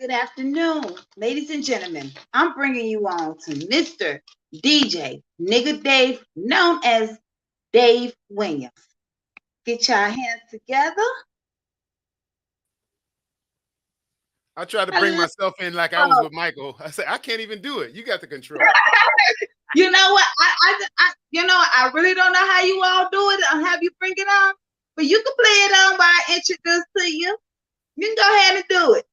Good afternoon, ladies and gentlemen. I'm bringing you on to Mr. DJ Nigga Dave, known as Dave Williams. Get your hands together. I tried to bring Hello. myself in like I was with Michael. I said, I can't even do it. You got the control. You know what? I really don't know how you all do it or have you bring it on, but you can play it on while I introduce to you. You can go ahead and do it.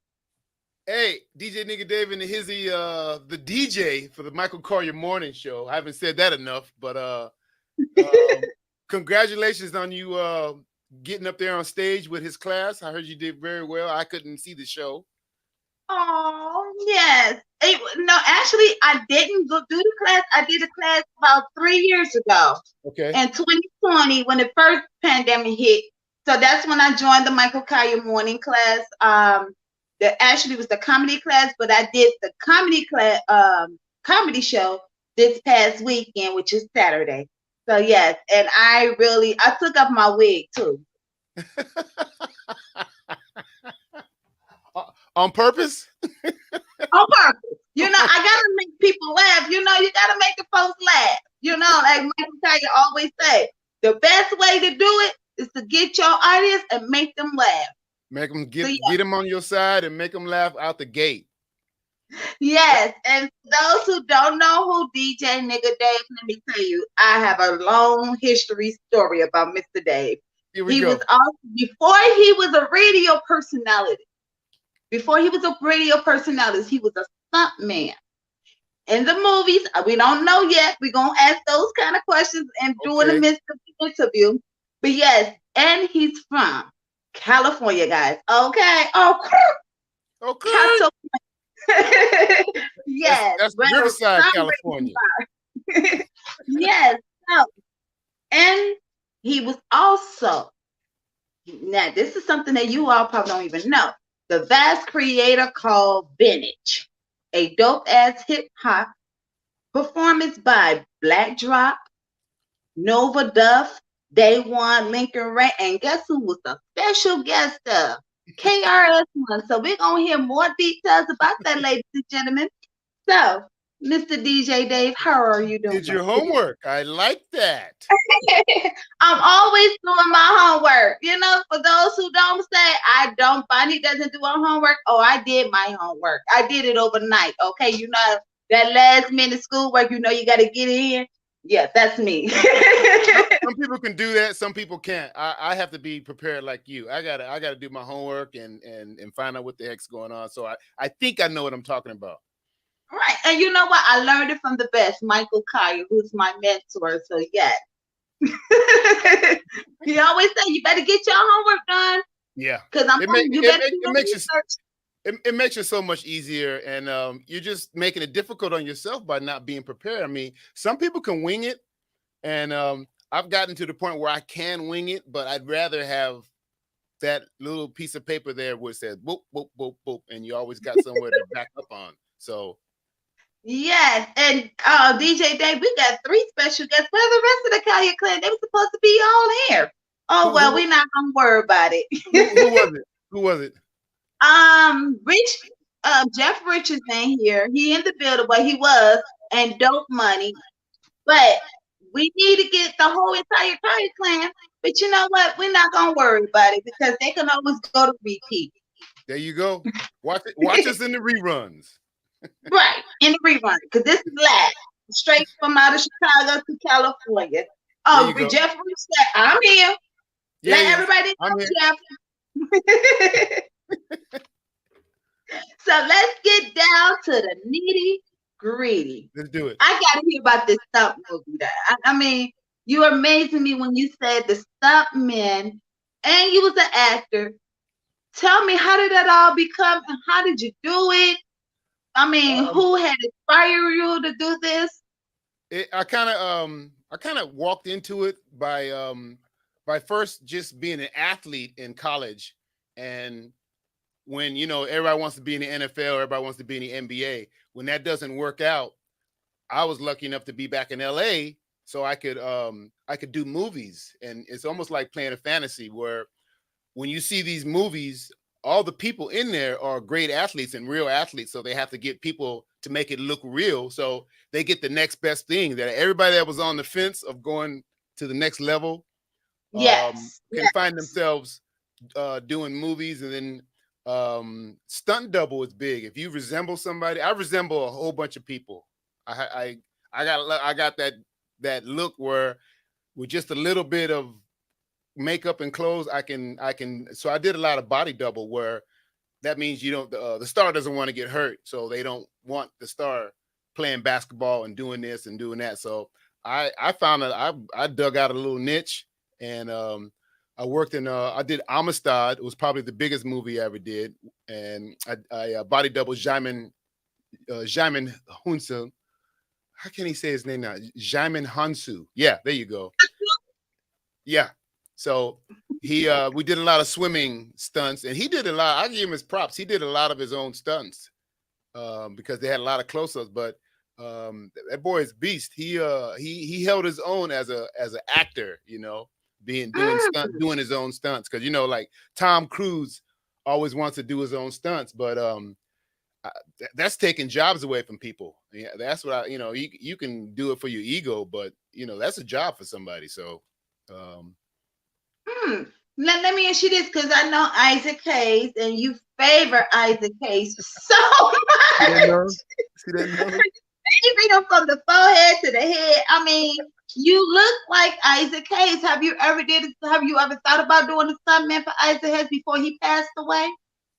Hey, DJ Nigga Dave and Hizzy, the DJ for the Michael Collier Morning Show. I haven't said that enough, but congratulations on you getting up there on stage with his class. I heard you did very well. I couldn't see the show. Oh, yes. No, actually, I didn't go do the class. I did a class about 3 years ago. Okay. In 2020, when the first pandemic hit. So that's when I joined the Michael Collier morning class. That actually was the comedy class, but I did the comedy class, comedy show this past weekend, which is Saturday. So yes, and I took off my wig too. On purpose? On purpose. I gotta make people laugh. You gotta make the folks laugh. Like Michael Collier always say, the best way to do it is to get your audience and make them laugh. Make them get them on your side and make them laugh out the gate. Yes, and those who don't know who DJ Nigga Dave, let me tell you, I have a long history story about Mr. Dave. Here we go. Was also, before he was a radio personality. Before he was a radio personality, he was a stunt man. In the movies, we don't know yet. We're going to ask those kind of questions and do in the midst of the interview. But yes, and he's from California, guys. Okay. Okay. Yes. That's Riverside, California. Yes. So, and he was also, now this is something that you all probably don't even know, the vast creator called Vintage, a dope-ass hip-hop performance by Black Drop, Nova Duff, Day One, Lincoln Ray, and guess who was the special guest of KRS-One? So we're going to hear more details about that, ladies and gentlemen. So, Mr. DJ Dave, how are you doing? Did your homework. I like that. I'm always doing my homework. For those who don't say, Bonnie doesn't do her homework. Oh, I did my homework. I did it overnight. Okay, that last minute schoolwork, you got to get in. Yes, that's me. Some people can do that. Some people can't. I have to be prepared like you. I gotta do my homework and find out what the heck's going on. So I think I know what I'm talking about. Right. And you know what? I learned it from the best, Michael Collier, who's my mentor. So yes. He always say you better get your homework done. Yeah. Because it makes it so much easier, and you're just making it difficult on yourself by not being prepared. I mean, some people can wing it, and I've gotten to the point where I can wing it, but I'd rather have that little piece of paper there where it says boop, boop, boop, boop, and you always got somewhere to back up on. So yes, and DJ Dave, we got 3 special guests. Where the rest of the Collier clan? They were supposed to be on here. Oh, well, we're not gonna worry about it. Who was it? Jeff Rich is in here. He in the building where he was, and Dope Money. But we need to get the whole entire Collier clan. But you know what? We're not gonna worry about it because they can always go to repeat. There you go. Watch us in the reruns. Right, in the rerun, because this is live, straight from out of Chicago to California. Oh, Jeff Rich said, I'm here. Yeah, Let everybody know, Jeff. So let's get down to the nitty-gritty. Let's do it. I got to hear about this stunt movie. I mean, you were amazing me when you said the stunt man, and you was an actor. Tell me, how did that all become, and how did you do it? I mean, who had inspired you to do this? I kind of walked into it by first just being an athlete in college, and when everybody wants to be in the NFL, everybody wants to be in the NBA. When that doesn't work out, I was lucky enough to be back in LA, so I could do movies, and it's almost like playing a fantasy where when you see these movies all the people in there are great athletes and real athletes, so they have to get people to make it look real. So they get the next best thing, that everybody that was on the fence of going to the next level Yes. can find Yes. themselves doing movies. And then stunt double is big. If you resemble somebody, I resemble a whole bunch of people. I got that look where with just a little bit of makeup and clothes, I can. So I did a lot of body double, where that means you don't the star doesn't want to get hurt, so they don't want the star playing basketball and doing this and doing that. So I found that I dug out a little niche, and I worked in I did Amistad. It was probably the biggest movie I ever did, and I body double Jamin Hunsu. How can he say his name now? Jamin Hansu. Yeah, there you go. Yeah. So he we did a lot of swimming stunts, and he did a lot. I give him his props. He did a lot of his own stunts because they had a lot of close-ups. But that boy is beast. He held his own as an actor, doing his own stunts. Because like Tom Cruise always wants to do his own stunts, but that's taking jobs away from people. Yeah, that's what you can do it for your ego, but that's a job for somebody. So Let me ask you this, because I know Isaac Hayes, and you favor Isaac Hayes so much. See that nose? You read him from the forehead to the head. I mean, you look like Isaac Hayes. Have you ever thought about doing a stuntman for Isaac Hayes before he passed away?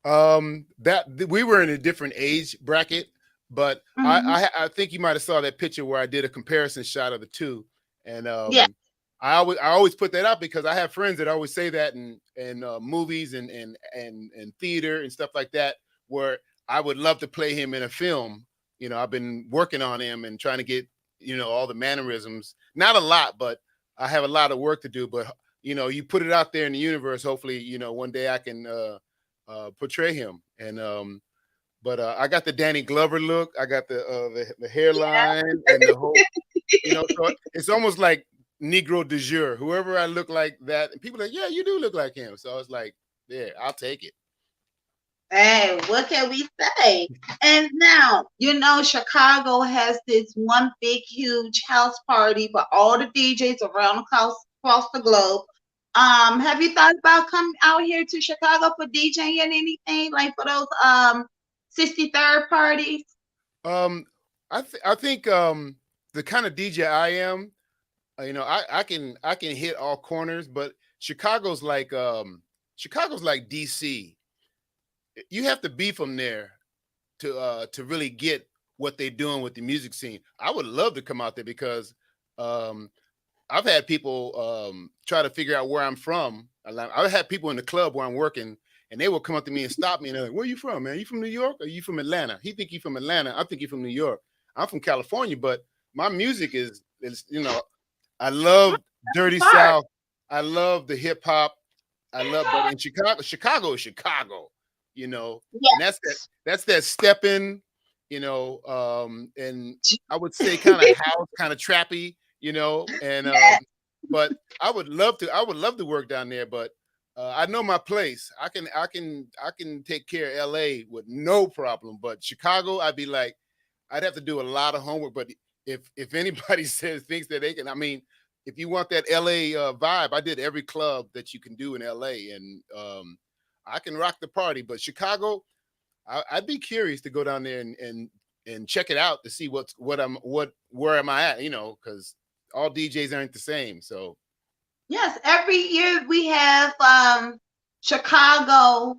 That we were in a different age bracket, but I think you might have saw that picture where I did a comparison shot of the two, and Yeah. I always put that out because I have friends that always say that in movies and theater and stuff like that, where I would love to play him in a film. I've been working on him and trying to get all the mannerisms. Not a lot, but I have a lot of work to do. But you put it out there in the universe. Hopefully, one day I can portray him. And but I got the Danny Glover look. I got the hairline and the whole. So it's almost like Negro de jure. Whoever I look like that, and people are like, yeah, you do look like him. So it's like, yeah, I'll take it. Hey, what can we say? And now, Chicago has this one big, huge house party for all the DJs around across the globe. Have you thought about coming out here to Chicago for DJing and anything, like for those 63rd parties? I think the kind of DJ I am, I can hit all corners, but Chicago's like DC. You have to be from there to really get what they're doing with the music scene. I would love to come out there because I've had people try to figure out where I'm from. I've had people in the club where I'm working, and they will come up to me and stop me, and they're like, "Where are you from, man? Are you from New York? Or are you from Atlanta?" He think he's from Atlanta. I think he's from New York. I'm from California, but my music is I love Dirty South. I love the hip hop. I love, but in Chicago is Chicago. And that's that stepping, and I would say kind of house, kind of trappy, and but I would love to work down there, but I know my place. I can take care of LA with no problem, but Chicago, I'd have to do a lot of homework. But if anybody thinks that they can, I mean, if you want that LA vibe, I did every club that you can do in LA, and I can rock the party. But Chicago, I'd be curious to go down there and check it out to see where am I at, because all DJs aren't the same. So Yes, every year we have Chicago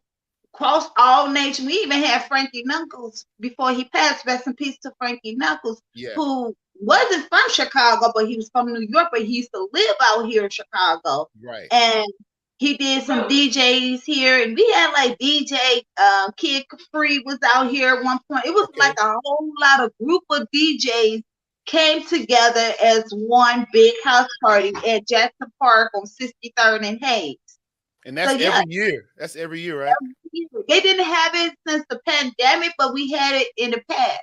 across all nations. We even had Frankie Knuckles before he passed. Rest in peace to Frankie Knuckles, who wasn't from Chicago, but he was from New York, but he used to live out here in Chicago. Right. And he did some DJs here, and we had like DJ Kid Capri was out here at one point. It was like a whole lot of group of DJs came together as one big house party at Jackson Park on 63rd and Hayes. And that's every year. That's every year, right? They didn't have it since the pandemic, but we had it in the past.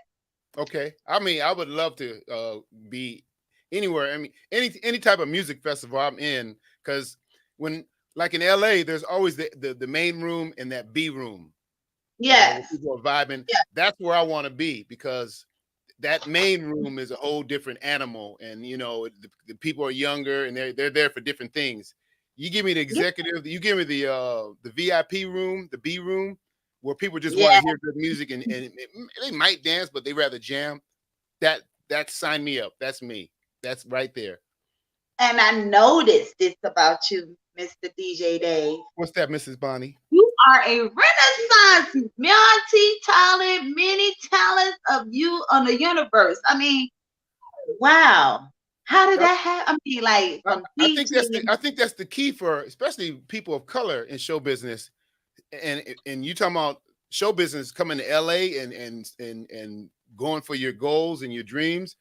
Okay. I mean, I would love to be anywhere. I mean, any type of music festival I'm in, because when like in LA, there's always the main room and that B room. Where Yes. people are vibing. Yeah. That's where I want to be, because that main room is a whole different animal, and the people are younger and they're there for different things. You give me the executive, you give me the VIP room, the B room, where people just want Yeah. to hear good music and they might dance, but they rather jam. That sign me up. That's me. That's right there. And I noticed this about you, Mr. DJ Dave. What's that, Mrs. Bonnie? You are a renaissance multi-talent, many talents of you on the universe. I mean, wow. How did that happen? I mean, like from I think DJ. that's the key for especially people of color in show business. And you talking about show business coming to LA and going for your goals and your dreams.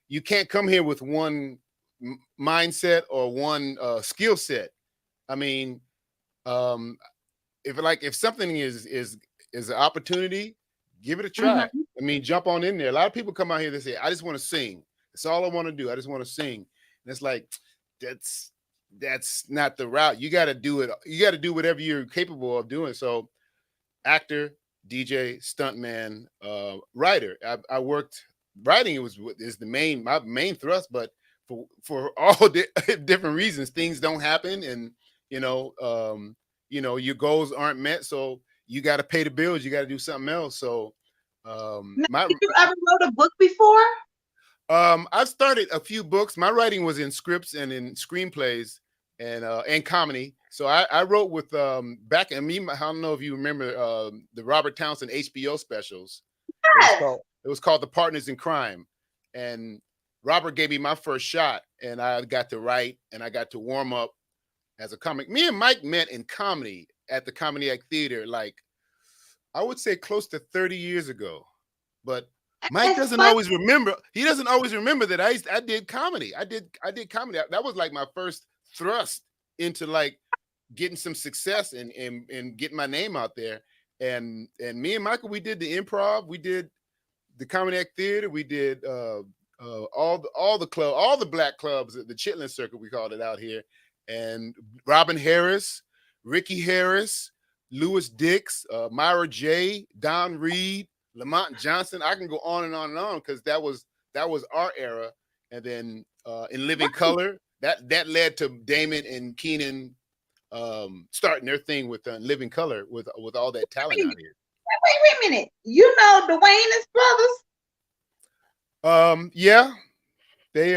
You can't come here with one mindset or one skill set. I mean, if something is an opportunity, give it a try. I mean, jump on in there. A lot of people come out here, they say, I just want to sing. That's all I want to do. I just want to sing. And it's like, that's not the route. You got to do it. You got to do whatever you're capable of doing. So actor, DJ, stuntman, writer. I worked writing is my main thrust, but for all different reasons, things don't happen, and your goals aren't met, so you got to pay the bills. You got to do something else. So, Did you ever wrote a book before? I've started a few books. My writing was in scripts and in screenplays and comedy. So I wrote with back. I don't know if you remember the Robert Townsend HBO specials. Yes. It was called The Partners in Crime, and Robert gave me my first shot, and I got to write and I got to warm up as a comic. Me and Mike met in comedy at the Comedy Act Theater, like I would say close to 30 years ago. But Mike doesn't always remember. He doesn't always remember that I did comedy. I did comedy. That was like my first thrust into like getting some success and getting my name out there. And me and Michael, we did the improv. We did the Comedy Act Theater. We did all the club, all the black clubs, the Chitlin Circuit, we called it out here. And Robin Harris, Ricky Harris, Lewis Dix, Myra J, Don Reed, Lamont Johnson. I can go on and on and on, because that was our era. And then in Living Color, that led to Damon and Keenan starting their thing with Living Color with all that talent out here. Wait a minute. You know the Wayans brothers? Yeah. They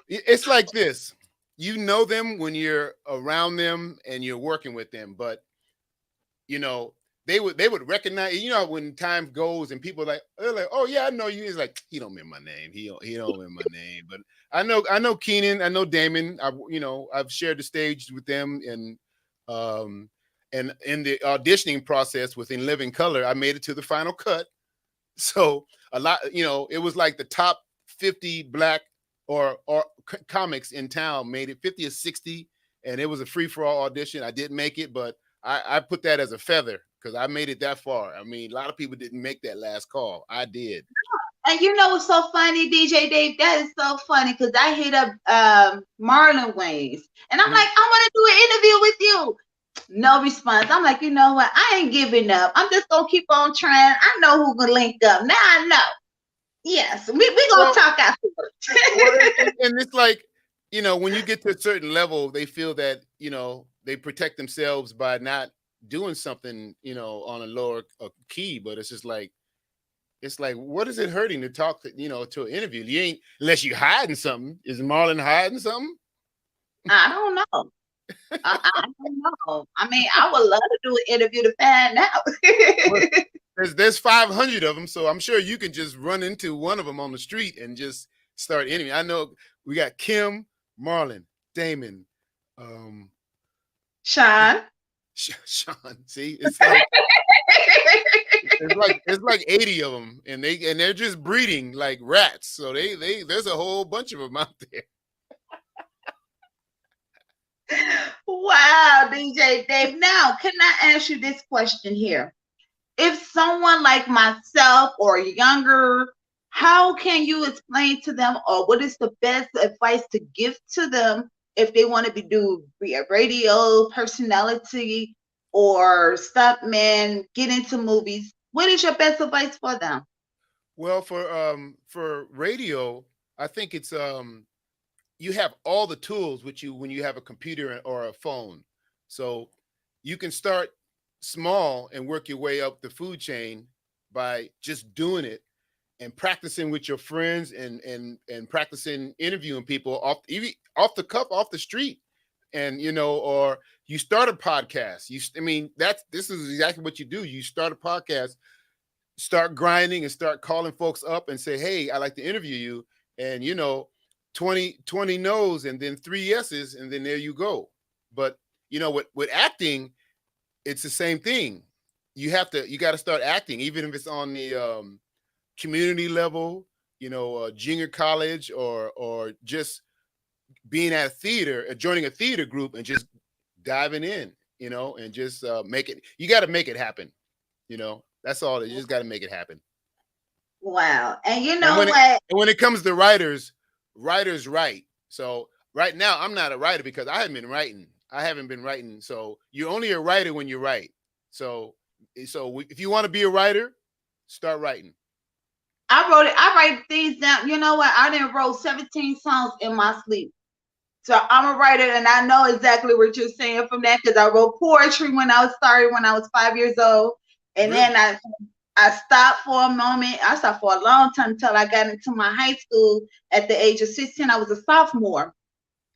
it's like this. You know them when you're around them and you're working with them, but they would recognize, when time goes and people they're like, oh yeah, I know you. He's like, he don't remember my name. He don't remember my name. But I know Keenan, I know Damon. I've shared the stage with them, and in the auditioning process within Living Color, I made it to the final cut. So a lot, it was like the top 50 black or comics in town made it, 50 or 60, and it was a free-for-all audition. I didn't make it, but I put that as a feather, because I made it that far. I mean, a lot of people didn't make that last call. I did. And what's so funny, DJ Dave? That is so funny, because I hit up Marlon Wayans, and I'm like, I want to do an interview with you. No response. I'm like, you know what? I ain't giving up. I'm just gonna keep on trying. I know who gonna link up. Now I know. Yes, we gonna talk afterwards. And it's like, when you get to a certain level, they feel that they protect themselves by not doing something, on a lower key. But it's just like, what is it hurting to talk to an interview? You ain't, unless you're hiding something. Is Marlon hiding something? I don't know. I don't know. I mean, I would love to do an interview to find out. There's 500 of them, so I'm sure you can just run into one of them on the street and just start interviewing. I know we got Kim, Marlon, Damon, Sean. Sean. See, it's like 80 of them, and they're just breeding like rats. So there's a whole bunch of them out there. Wow, DJ Dave. Now, can I ask you this question here? If someone like myself or younger, how can you explain to them, or what is the best advice to give to them if they want to be a radio personality or stuntman, get into movies, what is your best advice for them? Well, for radio, I think it's you have all the tools with you when you have a computer or a phone. So you can start small and work your way up the food chain by just doing it and practicing with your friends and practicing interviewing people off even off the cuff, off the street. And or you start a podcast. I mean, this is exactly what you do. You start a podcast, start grinding and start calling folks up and say, hey, I'd like to interview you. And 20 no's and then 3 yeses, and then there you go. But with acting, it's the same thing. You got to start acting, even if it's on the community level, junior college, or just being at a theater, joining a theater group and just diving in, and just make it. You got to make it happen. That's all. You just got to make it happen. Wow. And when it comes to writers write. So right now I'm not a writer because I haven't been writing. So you're only a writer when you write. So if you want to be a writer, start writing. I write things down. You know what? I didn't wrote 17 songs in my sleep. So I'm a writer, and I know exactly what you're saying from that, because I wrote poetry when I was 5 years old. And really? Then I stopped for a moment. I stopped for a long time until I got into my high school at the age of 16. I was a sophomore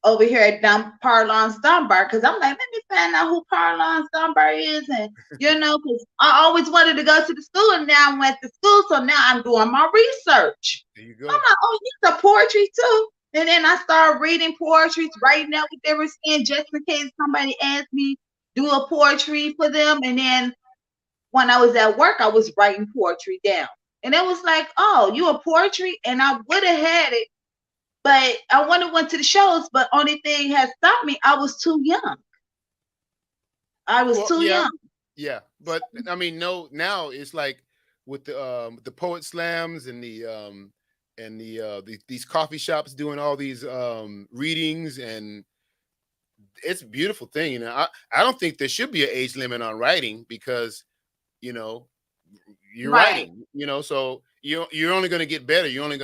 over here at Parlance Dunbar, because I'm like, let me find out who Parlance Dunbar is. And, because I always wanted to go to the school, and now I went to school. So now I'm doing my research. There you go. I'm like, oh, you the poetry too? And then I started reading poetry, writing out what they were saying, just in case somebody asked me do a poetry for them. And then when I was at work, I was writing poetry down. And it was like, oh, you a poetry? And I would have had it, but I went to the shows, but only thing has stopped me, I was too young. Young. Yeah. But I mean, no, now it's like with the poet slams and these coffee shops doing all these readings, and it's a beautiful thing. I don't think there should be an age limit on writing, because you're right. writing, so you're only going to get better. You're only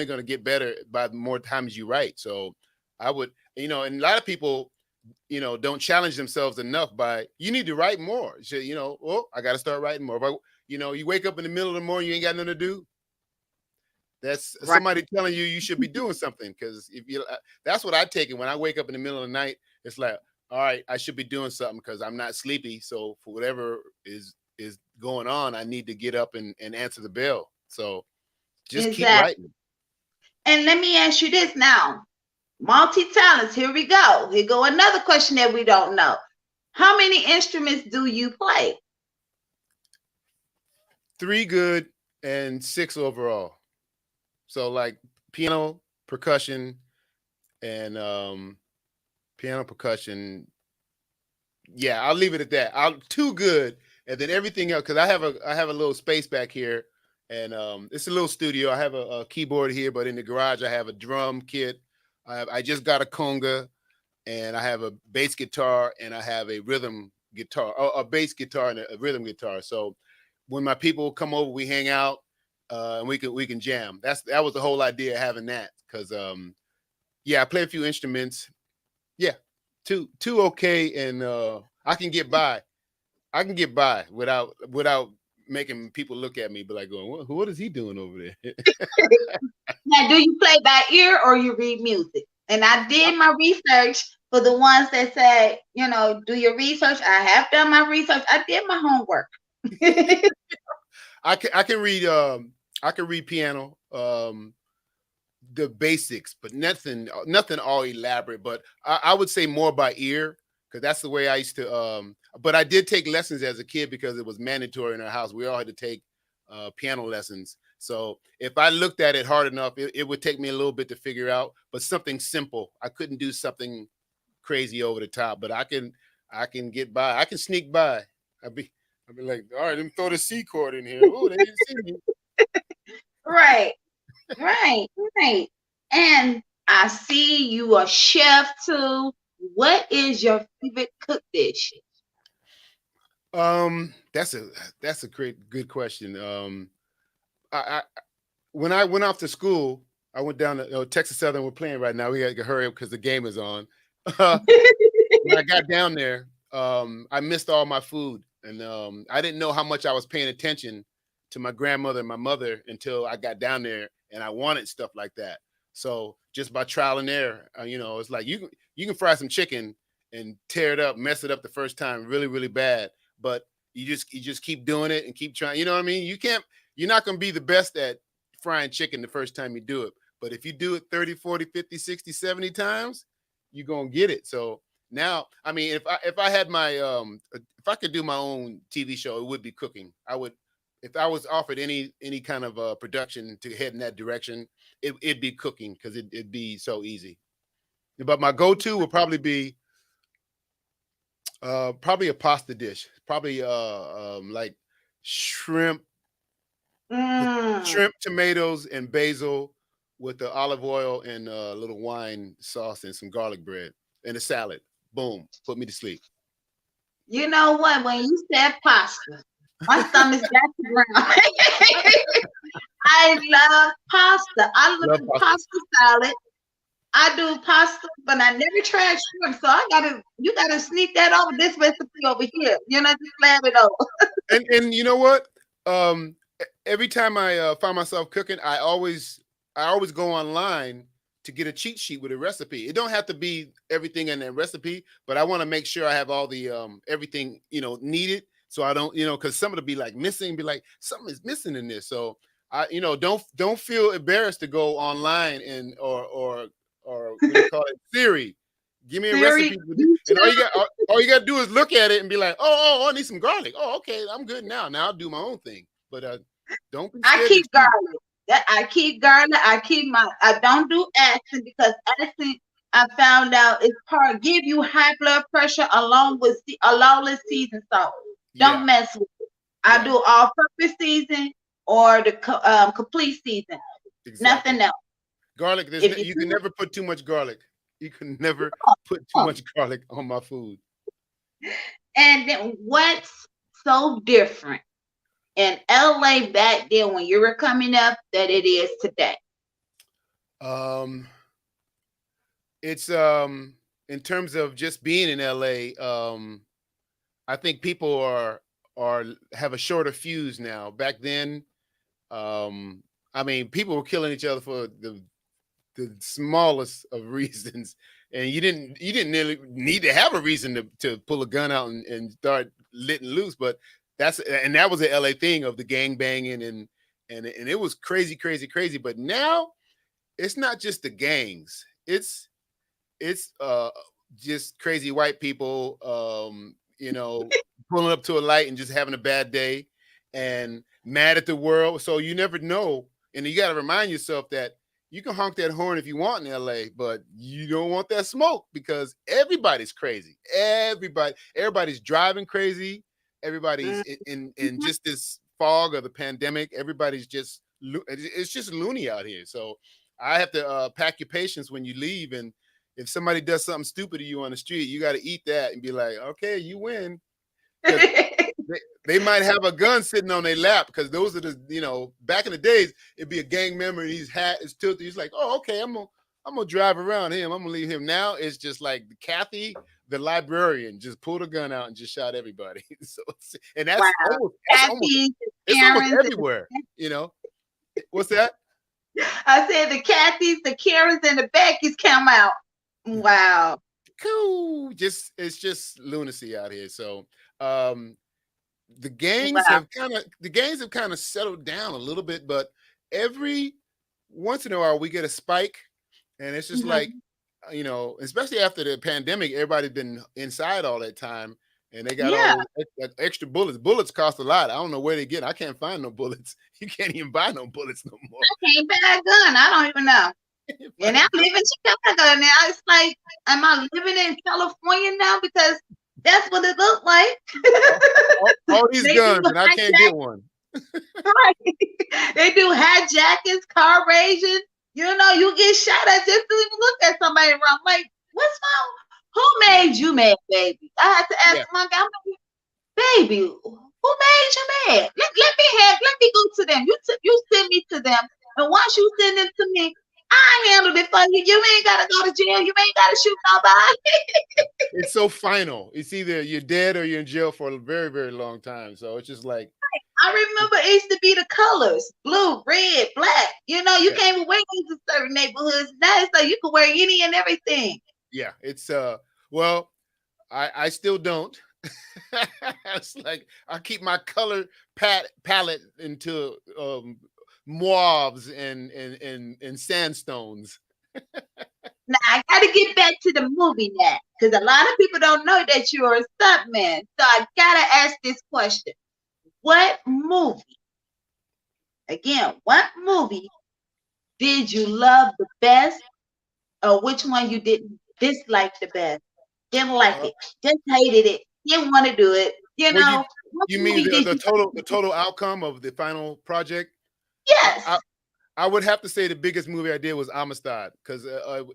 going to get better by the more times you write. So I would, and a lot of people, don't challenge themselves enough by, you need to write more. So, I got to start writing more. But, you wake up in the middle of the morning, you ain't got nothing to do. That's right. Somebody telling you should be doing something. Because that's what I take it when I wake up in the middle of the night. It's like, all right, I should be doing something because I'm not sleepy. So for whatever is going on, I need to get up and answer the bell. So just keep writing. And let me ask you this now. Multi-talents, here we go. Here go another question that we don't know. How many instruments do you play? 3 good and 6 overall. So like piano, percussion, and piano, percussion. Yeah, I'll leave it at that. 2 good, and then everything else, because I have a little space back here, and it's a little studio. I have a keyboard here, but in the garage I have a drum kit. I just got a conga, and I have a bass guitar, and I have a rhythm guitar, a bass guitar and a rhythm guitar. So when my people come over, we hang out, and we can jam. That was the whole idea of having that, because I play a few instruments. Yeah, two okay, and I can get by. I can get by without making people look at me, but like going, what is he doing over there? Now, do you play by ear or you read music? And I did my research for the ones that say, do your research. I have done my research. I did my homework. I can read. I can read piano, the basics, but nothing all elaborate. But I would say more by ear, because that's the way I used to. But I did take lessons as a kid because it was mandatory in our house. We all had to take piano lessons. So if I looked at it hard enough, it would take me a little bit to figure out. But something simple. I couldn't do something crazy over the top, but I can get by. I can sneak by. I'd be like, all right, let me throw the C chord in here. Oh, they didn't see me. Right. And I see you a chef too. What is your favorite cook dish? That's a great good question. I when I went off to school, I went down to Texas Southern. We're playing right now. We got to hurry up because the game is on. When I got down there, I missed all my food, and I didn't know how much I was paying attention to my grandmother and my mother until I got down there, and I wanted stuff like that. So just by trial and error, it's like you can fry some chicken and tear it up, mess it up the first time, really really bad, but you just keep doing it and keep trying. You know what I mean? You're not going to be the best at frying chicken the first time you do it, but if you do it 30, 40, 50, 60, 70 times, you're going to get it. So now, I mean, if I had my if I could do my own TV show, it would be cooking. I would, if I was offered any kind of production to head in that direction, it'd be cooking because it'd be so easy. But my go-to would probably be probably a pasta dish, probably like shrimp, Mm. tomatoes, and basil with the olive oil and a little wine sauce and some garlic bread and a salad. Boom, put me to sleep. You know what? When you said pasta, my stomach's got to ground. I love pasta. I love Love the pasta. pasta salad. I do pasta, but I never tried shrimp. So you gotta sneak that over this recipe over here. Just slab it over. And you know what? Every time I find myself cooking, I always go online to get a cheat sheet with a recipe. It don't have to be everything in that recipe, but I want to make sure I have all the everything needed, so I don't because some of it be like missing, be like something is missing in this. So I don't feel embarrassed to go online and or what do you call it, Siri, give me a Siri, recipe for this. And all you got to do is look at it and be like, oh, I need some garlic. Oh, okay, I'm good now. Now I'll do my own thing. But don't be scared. I keep garlic. I keep garlic. I don't do accent because accent I found out is give you high blood pressure along with a lawless season salt. Don't mess with it. I do all purpose season or the complete season. Exactly. Nothing else. Garlic, you can never put too much garlic. You can never put too much garlic on my food. And then what's so different in LA back then when you were coming up that it is today? It's in terms of just being in LA, I think people have a shorter fuse now. Back then, I mean, people were killing each other for the smallest of reasons, and you didn't really need to have a reason to pull a gun out and start letting loose. But that was an LA thing of the gang banging and it was crazy. But now it's not just the gangs. It's just crazy white people, pulling up to a light and just having a bad day and mad at the world. So you never know. And you got to remind yourself that you can honk that horn if you want in LA, but you don't want that smoke because everybody's crazy. Everybody's driving crazy. Everybody's in just this fog of the pandemic. Everybody's it's just loony out here. So I have to pack your patience when you leave. And if somebody does something stupid to you on the street, you got to eat that and be like, okay, you win. They might have a gun sitting on their lap because those are back in the days, it'd be a gang member and his hat is tilted. He's like, oh, okay, I'm gonna drive around him. I'm gonna leave him. Now it's just like Kathy, the librarian, just pulled a gun out and just shot everybody. So, and that's almost everywhere. What's that? I said the Kathys, the Karens, and the Beckys come out. Wow. Cool. It's just lunacy out here. So the gangs have kind of settled down a little bit, but every once in a while we get a spike, and it's just like, especially after the pandemic, everybody's been inside all that time, and they got all those extra bullets. Bullets cost a lot. I don't know where they get. I can't find no bullets. You can't even buy no bullets no more. I can't buy a gun. I don't even know. And I live in Chicago now. It's like, am I living in California now? Because that's what it looked like. all these guns, and I can't get one. Right. They do hijackings, car rages. You get shot at just to even look at somebody wrong. Like, what's wrong? Who made you mad, baby? I had to ask Yeah. my guy, baby, who made you mad? Let me go to them. You send me to them. And once you send them to me, I handled it for you. You ain't gotta go to jail. You ain't gotta shoot nobody. It's so final. It's either you're dead or you're in jail for a very, very long time. So it's just like, I remember it used to be the colors, blue, red, black. You yeah, can't even wear these in certain neighborhoods now, so you can wear any and everything. yeah. It's well, I still don't. It's like I keep my color palette into mauves and sandstones. Now I gotta get back to the movie now, because a lot of people don't know that you're a stuntman. So I gotta ask this question. What movie, again, what movie did you love the best, or which one you didn't dislike the best? Didn't like Uh, it, just hated it, didn't want to do it. well, What you mean movie did you the total outcome of the final project? I, Yes. I I would have to say the biggest movie I did was Amistad because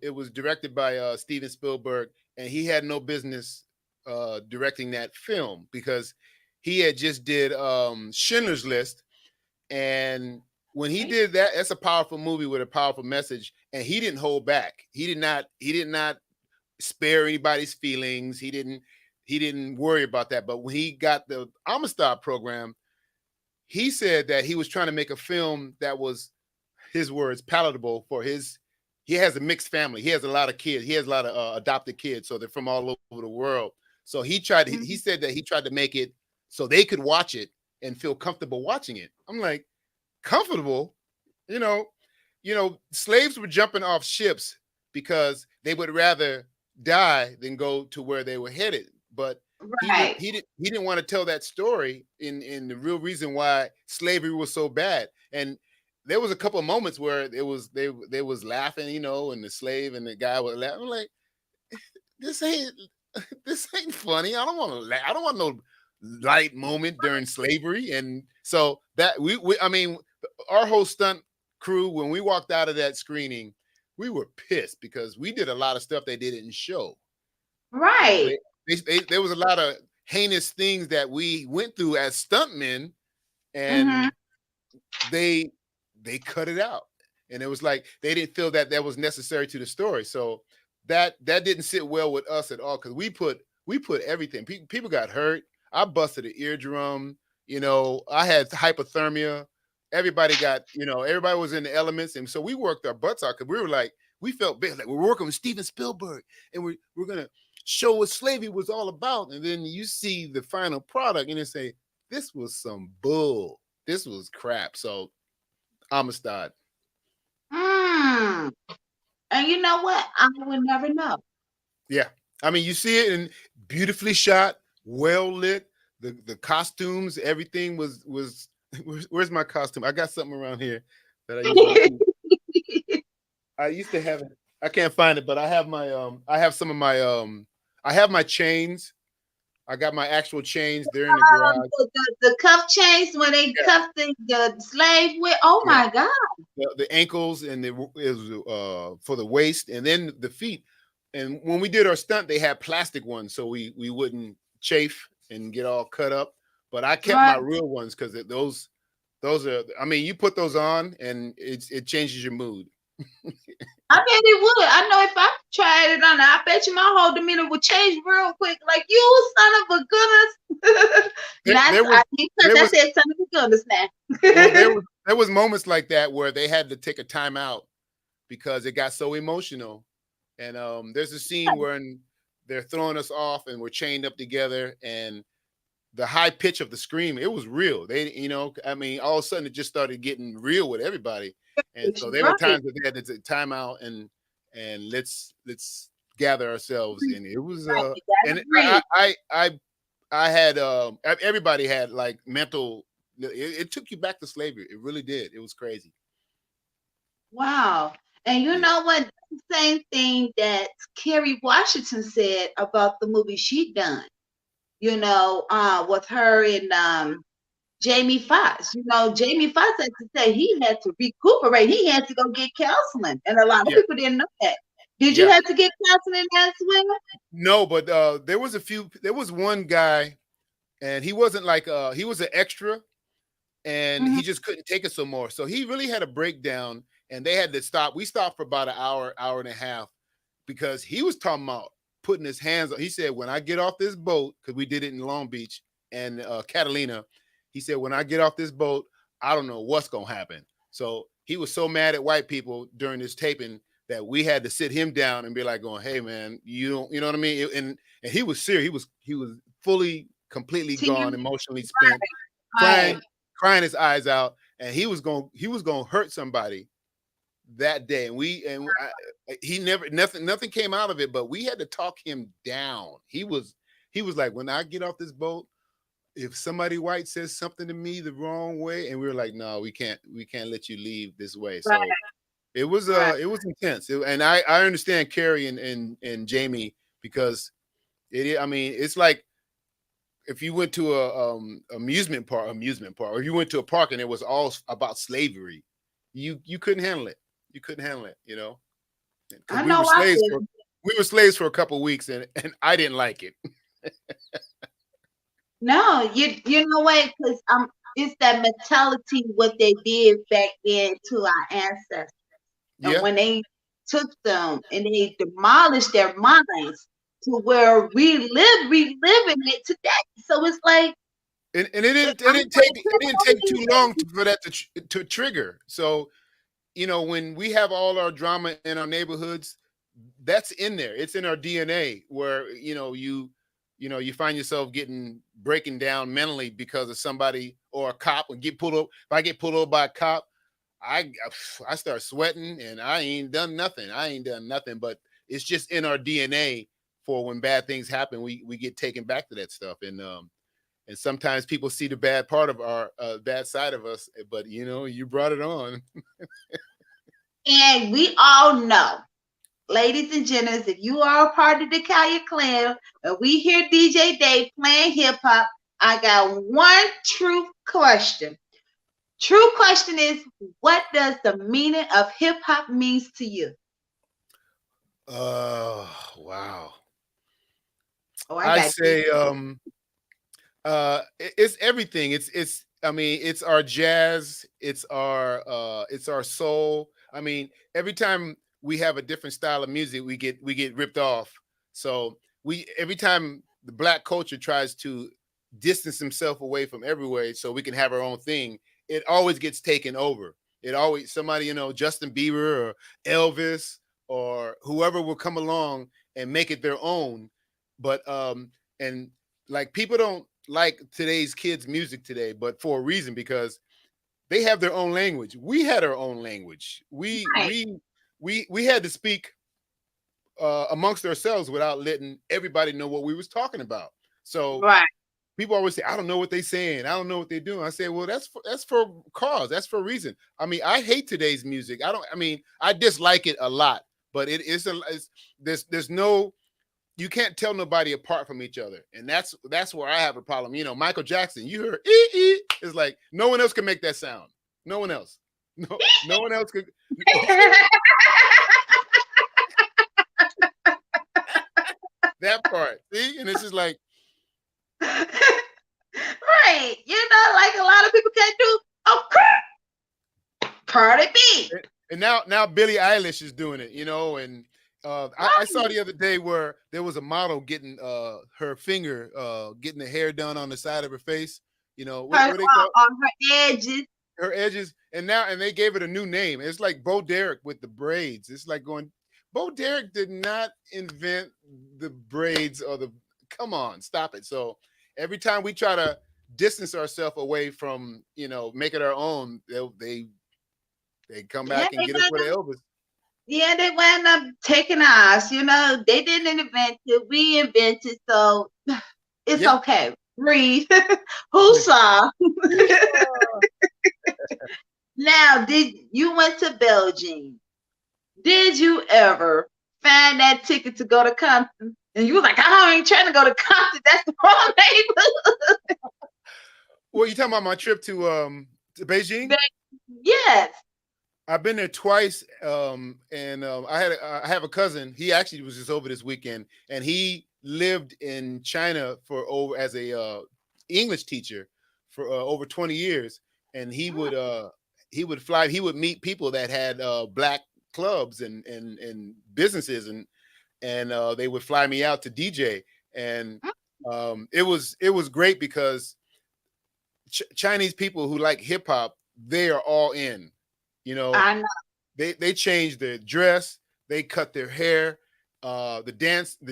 it was directed by Steven Spielberg, and he had no business directing that film because he had just did Schindler's List, and when he did that, that's a powerful movie with a powerful message, and he didn't hold back. He did not spare anybody's feelings. He didn't worry about that. But when he got the Amistad program, he said that he was trying to make a film that was, his words, palatable for his. He has a mixed family. He has a lot of kids. He has a lot of adopted kids, so they're from all over the world. So he tried. He said that he tried to make it so they could watch it and feel comfortable watching it. I'm like, comfortable, you know, slaves were jumping off ships because they would rather die than go to where they were headed. But Right. he didn't want to tell that story in the real reason why slavery was so bad. And there was a couple of moments where it was they was laughing, and the slave and the guy was laughing. I'm like, this ain't this ain't funny. I don't want to laugh. I don't want no light moment during slavery. And so that we I mean, our whole stunt crew, when we walked out of that screening, we were pissed because we did a lot of stuff they didn't show. Right. There was a lot of heinous things that we went through as stuntmen, Mm-hmm. and they cut it out, and it was like they didn't feel that was necessary to the story. So that didn't sit well with us at all, because we put everything. People got hurt. I busted an eardrum. I had hypothermia. Everybody got, everybody was in the elements, and so we worked our butts out because we were like, we felt big, like we're working with Steven Spielberg, and we're gonna show what slavery was all about. And then you see the final product, and they say, this was some bull. This was crap. So Amistad. Mm. And you know what? I would never know. Yeah. I mean, you see it and beautifully shot, well lit. The costumes, everything was where's my costume? I got something around here that I used to have it. I can't find it, but I have I have some of my I have my chains. I got my actual chains. They're in the garage. The cuff chains when they cuff the slave with. Oh Yeah. my God. The ankles and it was for the waist, and then the feet. And when we did our stunt, they had plastic ones so we wouldn't chafe and get all cut up. But I kept my real ones because those are. I mean, you put those on and it changes your mood. I bet it would. I know if I tried it on, I bet you my whole demeanor would change real quick. Like, you son of a goodness. I said son of a goodness now. Well, there was moments like that where they had to take a time out because it got so emotional. And there's a scene where they're throwing us off and we're chained up together, and the high pitch of the scream, it was real. They, I mean, all of a sudden it just started getting real with everybody. And so there were times that they had to take time out and let's gather ourselves. And it was and I had everybody had like mental, it took you back to slavery. It really did. It was crazy. Wow. And you know what? The same thing that Kerry Washington said about the movie she done. With her and Jamie Foxx. You know, Jamie Foxx had to say he had to recuperate. He had to go get counseling, and a lot of Yeah, people didn't know that. Did you yeah. have to get counseling as well? No, but there was a few. There was one guy, and he wasn't like he was an extra, and Mhm. he just couldn't take it some more. So he really had a breakdown, and they had to stop. We stopped for about an hour, hour and a half, because he was talking about putting his hands on. He said, "When I get off this boat, because we did it in Long Beach and Catalina," he said, "When I get off this boat, I don't know what's gonna happen." So he was so mad at white people during this taping that we had to sit him down and be like, "Going, hey man, you don't, you know what I mean?" And he was serious. He was fully, completely Team, gone, emotionally spent, right, crying, crying his eyes out, and he was going to hurt somebody that day. And he never, nothing came out of it, but we had to talk him down. He was like, when I get off this boat, if somebody white says something to me the wrong way, and we were like, no, we can't let you leave this way. right, So right. it was intense. And I understand Carrie and Jamie, because I mean, it's like if you went to a amusement park, or if you went to a park and it was all about slavery, you couldn't handle it. You couldn't handle it, because I know I could. we were slaves for a couple of weeks, and I didn't like it. No, you know what? Because it's that mentality what they did back then to our ancestors, and Yeah, when they took them and they demolished their minds to where we live in it today. So it's like and it didn't it I'm didn't take it didn't take too long for that to trigger. So when we have all our drama in our neighborhoods, that's in there. It's in our DNA, where you find yourself breaking down mentally because of somebody or a cop, and get pulled up. If I get pulled over by a cop, I I start sweating, and I ain't done nothing. I ain't done nothing, but it's just in our DNA. For when bad things happen, we get taken back to that stuff, and sometimes people see the bad part of our bad side of us, but you brought it on. and we all know, ladies and gentlemen, if you are a part of the Callier clan and we hear DJ Dave playing hip hop, I got one true question. True question is, what does the meaning of hip hop means to you? Oh, wow. Oh, I I got deep. say it's everything. It's I mean, it's our jazz, it's our soul. I mean, every time we have a different style of music, we get ripped off. So we every time the black culture tries to distance himself away from everywhere so we can have our own thing, it always gets taken over. It always somebody, Justin Bieber or Elvis or whoever will come along and make it their own. But and like, people don't like today's kids music today, but for a reason, because they have their own language. We had our own language. Right, We had to speak amongst ourselves without letting everybody know what we was talking about. So right. people always say, I don't know what they're saying, I don't know what they're doing. I say, well, that's for cause, that's for a reason. I mean, I hate today's music. I mean, I dislike it a lot, but there's no, you can't tell nobody apart from each other, and that's where I have a problem. Michael Jackson, you heard it's like no one else can make that sound. No one else. No one else could. That part, see, and it's just like, Right. Like a lot of people can't do Cardi B. and now Billie Eilish is doing it, and I saw Right. the other day where there was a model getting her finger getting the hair done on the side of her face. Her What they call on her edges. her edges, and they gave it a new name. It's like Bo Derek with the braids. It's like going, Bo Derek did not invent the braids or the. Come on, stop it. So every time we try to distance ourselves away from make it our own, they come Yeah, back and get us with Elvis. they wound up taking ours. They didn't invent it. We invented, so it's Yeah. okay. Breathe. Who saw? Now, did you went to Belgium? Did you ever find that ticket to go to Compton? And you was like, I ain't trying to go to Compton. That's the wrong neighborhood. Well, you talking about my trip to Beijing? Yes. I've been there twice, and I have a cousin. He actually was just over this weekend, and he lived in China for over as a English teacher for over 20 years, and he would fly. He would meet people that had black clubs and businesses, and they would fly me out to DJ, and it was great because Chinese people who like hip hop, they are all in. You know, I know. they changed their dress, they cut their hair, the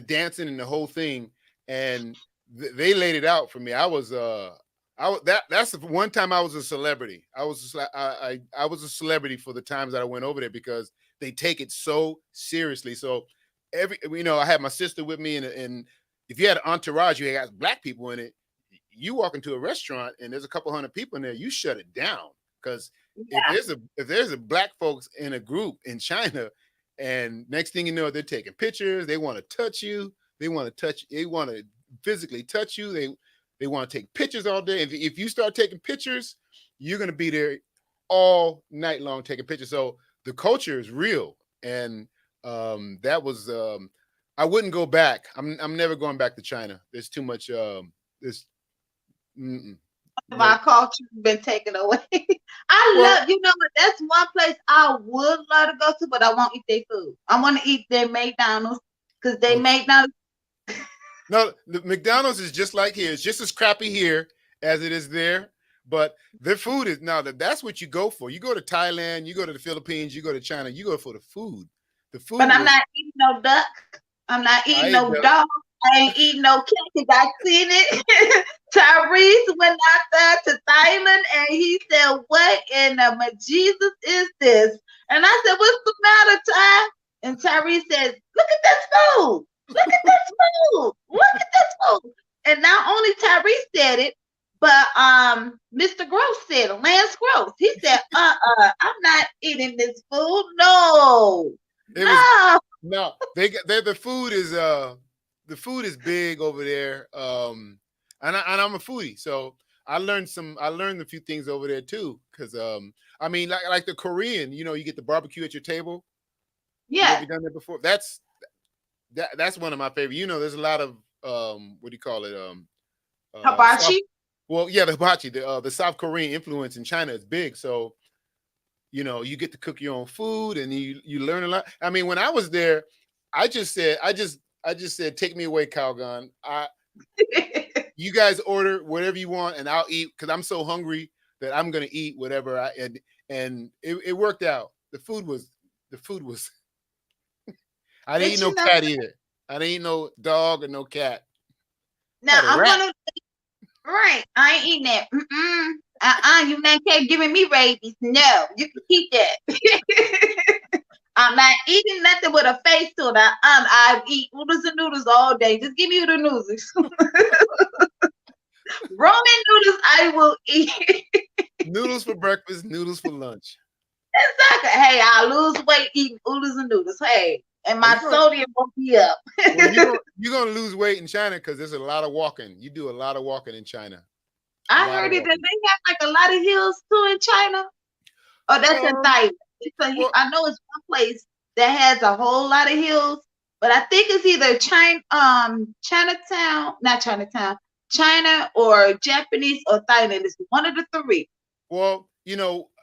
dancing, and the whole thing, and they laid it out for me. That's the one time I was a celebrity. I was a celebrity for the times that I went over there because they take it so seriously. So I had my sister with me, and if you had an entourage, you had black people in it. You walk into a restaurant and there's a couple hundred people in there, you shut it down because if there's a black folks in a group in China, and next thing you know, they're taking pictures. They want to touch you. They want to physically touch you. They want to take pictures all day. If you start taking pictures, you're going to be there all night long taking pictures. So the culture is real, and that was I wouldn't go back. I'm never going back to China. There's too much. My culture has been taken away. Love, you know what? That's one place I would love to go to, but I won't eat their food. I want to eat their McDonald's because they McDonald's. No, the McDonald's is just like here. It's just as crappy here as it is there. But their food is that's what you go for. You go to Thailand, you go to the Philippines, you go to China, you go for the food. The food. But I'm not eating no duck. I'm not eating no dog. I ain't eating no cat because I seen it. Tyrese went out there to Thailand and he said, "What in the Jesus is this?" And I said, "What's the matter, Ty?" And Tyrese says, "Look at this food. Look at this food. Look at this food." And not only Tyrese said it, but Mr. Gross said it, Lance Gross. He said, I'm not eating this food. No. No, the food is big over there. And I'm a foodie, so I learned a few things over there too. Because I mean, like the Korean, you get the barbecue at your table. Yeah, you done that before? That's one of my favorite. There's a lot of what do you call it? Hibachi. The hibachi. The South Korean influence in China is big, so you get to cook your own food and you learn a lot. I mean, when I was there, I just said, take me away, Calgon. You guys order whatever you want and I'll eat because I'm so hungry that I'm gonna eat whatever and it worked out. The food was I didn't eat no cat either. I didn't eat no dog or no cat. Now I'm gonna right. I ain't eating that. You man can't giving me rabies. No, you can keep that. I'm not eating nothing with a face to it. I eat oodles and noodles all day. Just give me the noodles. Roman noodles I will eat. Noodles for breakfast, noodles for lunch. Exactly. Hey, I lose weight eating oodles and noodles. Hey, and my sodium won't be up. Well, you're gonna lose weight in China because there's a lot of walking. You do a lot of walking in China. I heard it that they have like a lot of hills too in China. Oh, that's in Thailand. I know it's one place that has a whole lot of hills, but I think it's either China or Japanese or Thailand. It's one of the three. Well,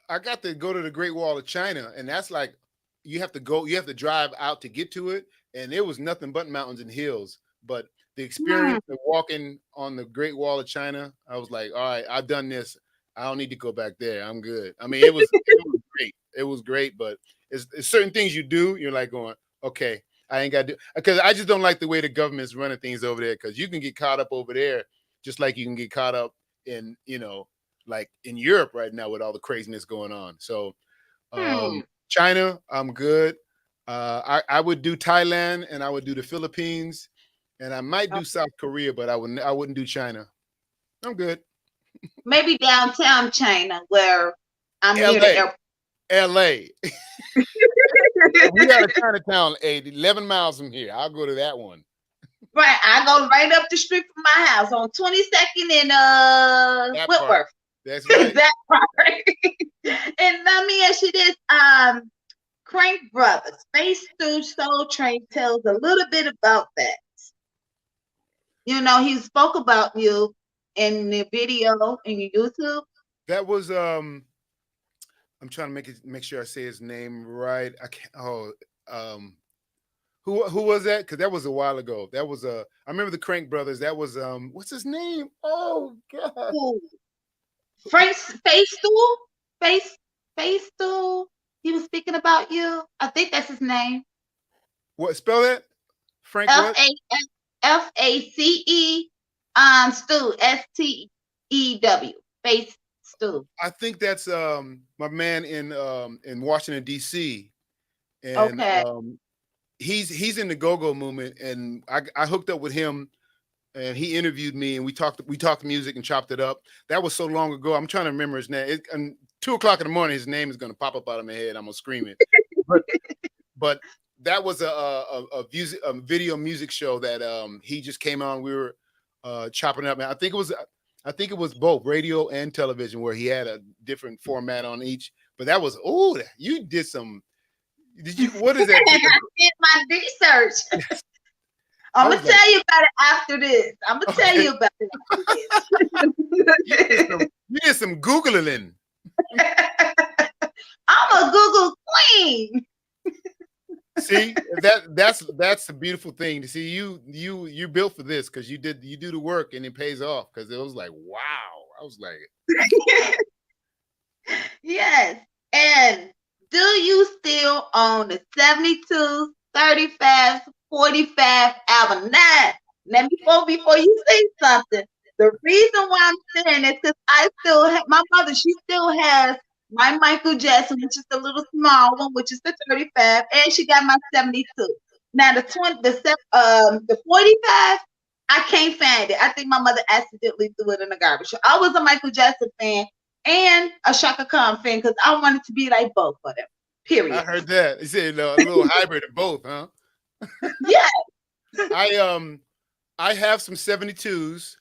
I got to go to the Great Wall of China, and that's like you have to drive out to get to it, and there was nothing but mountains and hills. But the experience of walking on the Great Wall of China, I was like, all right, I've done this. I don't need to go back there. I'm good. I mean, it was great. It was great, but it's certain things you do. You're like going, okay, I ain't got to do because I just don't like the way the government's running things over there. Because you can get caught up over there, just like you can get caught up in like in Europe right now with all the craziness going on. So China, I'm good. I would do Thailand and I would do the Philippines and I might do South Korea, but I wouldn't do China. I'm good. Maybe downtown China where I'm near the airport. LA. We got a Chinatown 11 miles from here. I'll go to that one. Right, I go right up the street from my house on 22nd and That part. Whitworth. That's right. That part. And let me ask you this: Crank Brothers, Space Stooge Soul Train tells a little bit about that. You know, he spoke about you in the video in your YouTube. That was I'm trying to make sure I say his name right. I can't. Oh, who was that? Because that was a while ago. That was I remember the Crank Brothers. That was what's his name? Oh God. Ooh. Frank Face Stool? Face Stool. He was speaking about you. I think that's his name. What, spell that? Frank F what? A F A C E Stew STEW. Face Stew. I think that's my man in Washington D.C. and Okay. He's in the go-go movement, and I hooked up with him, and he interviewed me, and we talked music and chopped it up. That was so long ago. I'm trying to remember his name. And 2:00 in the morning, his name is going to pop up out of my head. I'm gonna scream it. but that was a video music show that he just came on. We were chopping it up, and I think it was both radio and television, where he had a different format on each. But that was you did some. What is that? I did my research. I'm gonna tell you about it after this. I'm gonna tell you about it after this. You did some Googling. I'm a Google queen. See, that's a beautiful thing to see. You're built for this, because you do the work and it pays off, because it was like, wow. I was like, yes. And do you still own the 72, 35, 45 album? Now, let me go before you say something. The reason why I'm saying it is because I still have my mother, she still has my Michael Jackson, which is the little small one, which is the 35, and she got my 72. Now the 45, I can't find it. I think my mother accidentally threw it in the garbage. So I was a Michael Jackson fan and a Shaka Khan fan, because I wanted to be like both of them. Period. I heard that. You said a little hybrid of both, huh? Yeah. I have some 72s.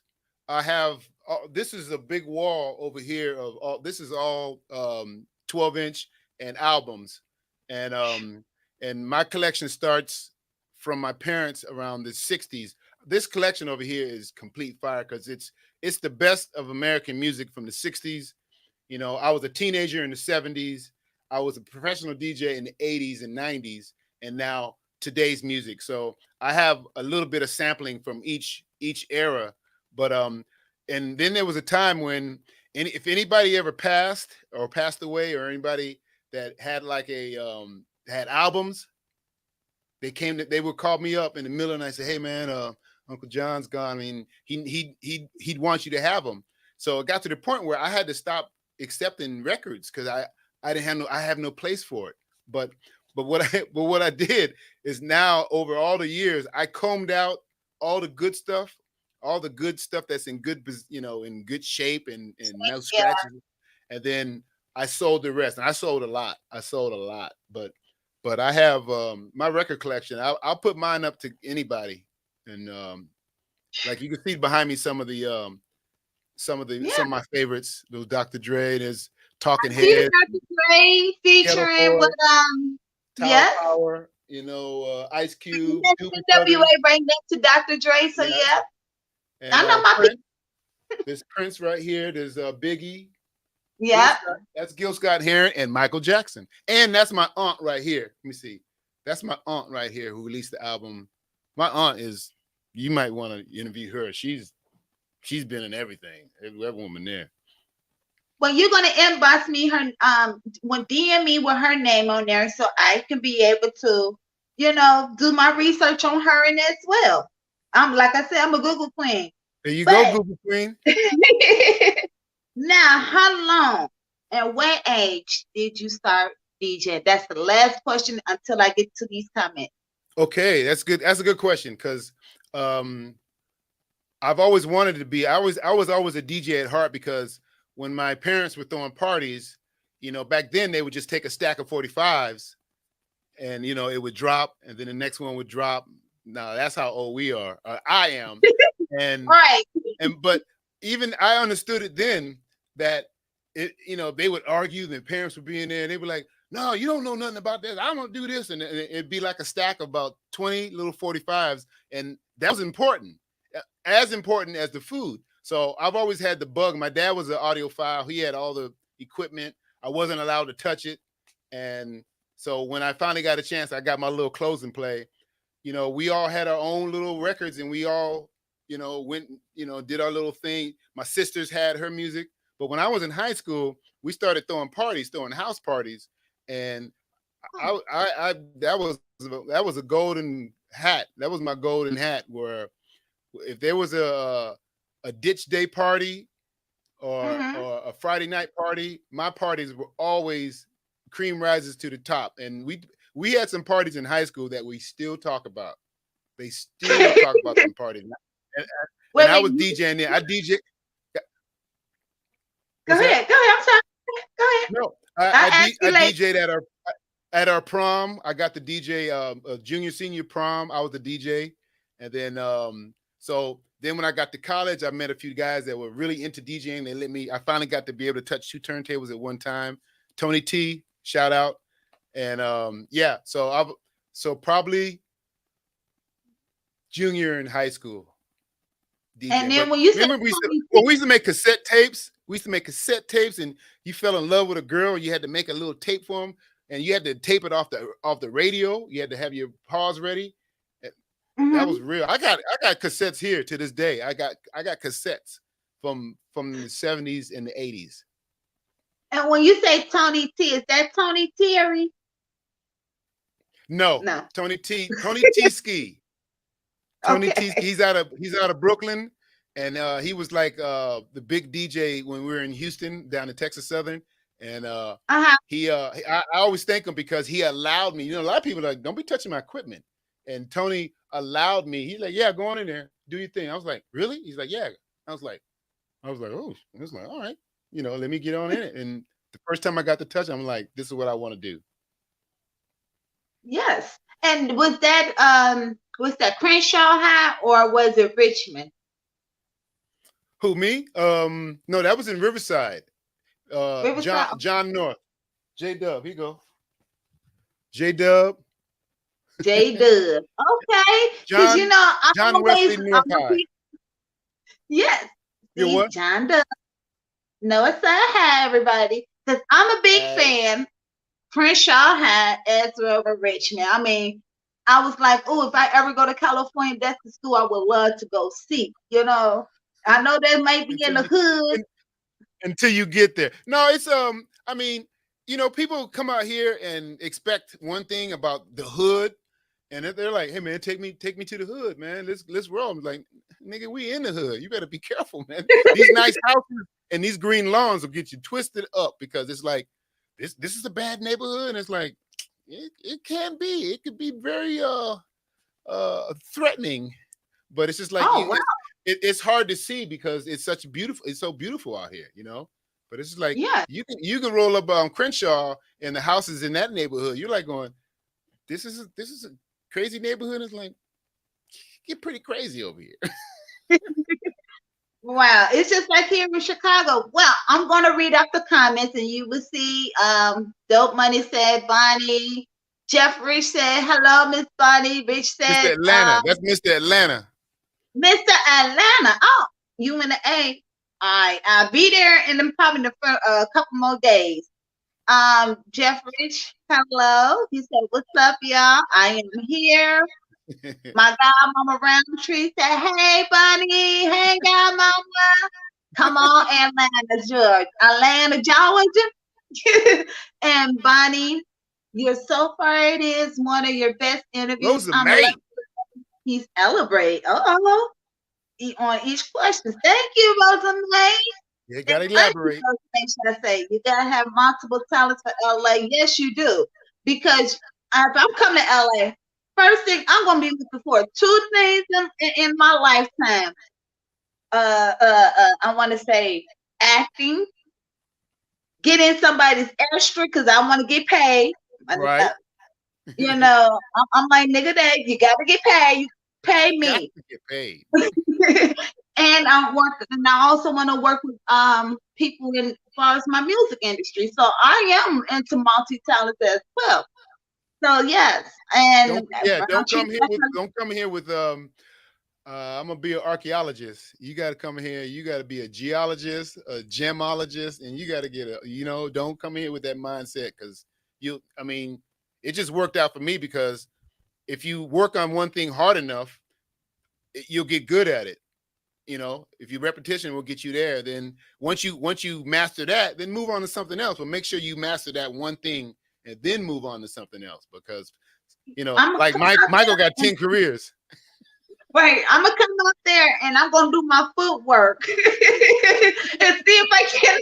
I have this is a big wall over here of all. This is all 12-inch and albums, and my collection starts from my parents around the 60s. This collection over here is complete fire, because it's the best of American music from the 60s. You know, I was a teenager in the 70s. I was a professional DJ in the 80s and 90s, and now today's music. So I have a little bit of sampling from each era. But and then there was a time when if anybody ever passed away, or anybody that had like had albums, they would call me up in the middle, and I say, hey man, Uncle John's gone. I mean, he'd want you to have them. So it got to the point where I had to stop accepting records, because I have no place for it. But what I did is, now over all the years, I combed out all the good stuff that's in good, in good shape and no scratches, and then I sold the rest. And I sold a lot. But I have my record collection. I'll put mine up to anybody, and like you can see behind me some of my favorites. Those Dr. Dre, there's Talking Heads, Dr. Dre featuring with Tower Power, Ice Cube, NWA right next to Dr. Dre. So yeah. And, I know my Prince. There's Prince right here. There's Biggie. Yeah. That's Gil Scott-Heron and Michael Jackson. And that's my aunt right here. Let me see. That's my aunt right here who released the album. My aunt is, you might want to interview her. She's been in everything. Every woman there. Well, you're gonna inbox me her when DM me with her name on there, so I can be able to, do my research on her and as well. Like I said, I'm a Google queen. There you go, Google queen. Now, how long and what age did you start DJing? That's the last question until I get to these comments. Okay, that's good. That's a good question, because I've always wanted to be. I was always a DJ at heart, because when my parents were throwing parties, back then they would just take a stack of 45s, and it would drop, and then the next one would drop, No, that's how old we are. I am, and Right. but even I understood it then that it, they would argue, and parents would be in there, and they were like, "No, you don't know nothing about this. I'm gonna do this," and it'd be like a stack of about 20 little 45s, and that was important, as important as the food. So I've always had the bug. My dad was an audiophile. He had all the equipment. I wasn't allowed to touch it, and so when I finally got a chance, I got my little closing play. We all had our own little records, and we all, went, did our little thing. My sisters had her music, but when I was in high school, we started throwing house parties, and I that was a golden hat. That was my golden hat. Where if there was a ditch day party or a Friday night party, my parties were always cream rises to the top, and we had some parties in high school that we still talk about. They still talk about them parties. And I was DJing there. I DJ. Go ahead. I'm sorry. Go ahead. No, I DJ'd at our prom. I got the DJ junior senior prom. I was the DJ, and then so then when I got to college, I met a few guys that were really into DJing. They let me. I finally got to be able to touch 2 turntables at one time. Tony T, shout out. And yeah, so probably junior in high school. DJ. And then but when you remember we used to make cassette tapes. We used to make cassette tapes, and you fell in love with a girl. You had to make a little tape for them, and you had to tape it off the radio. You had to have your pause ready. That was real. I got cassettes here to this day. I got cassettes from the 70s and the 80s. And when you say Tony T, is that Tony Terry? No. Tony T Ski. Tony T. He's out of Brooklyn, and he was like the big DJ when we were in Houston, down in Texas Southern. And I always thank him because he allowed me. A lot of people are like, don't be touching my equipment. And Tony allowed me. He's like, yeah, go on in there, do your thing. I was like, really? He's like, yeah. I was like, oh, I was like, all right, let me get on in it. And the first time I got to touch, I'm like, this is what I want to do. Yes. And was that Crenshaw High or was it Richmond? Who, me? No, that was in Riverside. Riverside? John North. J-Dub, here you go. J-Dub. J-Dub. Okay. Because I'm John always, Wesley North High. Yes. You what? John Dub. No, it's a hi, everybody. Because I'm a big fan. Crenshaw High as well as Richmond. I mean, I was like, oh, if I ever go to California, that's the school I would love to go see. I know they might be in the hood. Until you get there. No, it's I mean, people come out here and expect one thing about the hood, and they're like, hey man, take me to the hood, man. Let's roll. I'm like, nigga, we in the hood. You better be careful, man. These nice houses and these green lawns will get you twisted up because it's like this is a bad neighborhood, and it's like it can be. It could be very threatening, but it's just like it's hard to see because it's so beautiful out here, But it's just like you can roll up Crenshaw and the houses in that neighborhood. You're like going, this is a crazy neighborhood. It's like get pretty crazy over here. Wow, it's just like here in Chicago. Well, I'm gonna read up the comments and you will see. Dope Money said, Bonnie. Jeff Rich said, hello, Miss Bonnie. Rich said, Mr. Atlanta. That's Mr. Atlanta. Mr. Atlanta. Oh, you in the A. I'll be there in probably a couple more days. Jeff Rich, hello. He said, what's up, y'all? I am here. My godmama Roundtree said, hey, Bonnie. Hey, godmama. Come on, Atlanta, Georgia. And Bonnie, so far it is one of your best interviews. He's celebrate. On each question. Thank you, Rosamay. You gotta elaborate. You gotta have multiple talents for LA. Yes, you do. Because if I'm coming to LA, first thing I'm gonna be looking for 2 things in my lifetime. I want to say acting, getting somebody's extra because I want to get paid. Right. I'm like, nigga, that you gotta get paid. Pay Got me. to get paid. And I also want to work with people in as far as my music industry. So I am into multi-talent as well. So yes, and Don't come here with I'm gonna be an archaeologist. You got to come here. You got to be a geologist, a gemologist, and you got to get don't come here with that mindset because it just worked out for me because if you work on one thing hard enough, you'll get good at it. If your repetition will get you there, then once you master that, then move on to something else. But make sure you master that one thing and then move on to something else because like Michael got 10 careers. Right, I'm gonna come out there and I'm gonna do my footwork and see if I can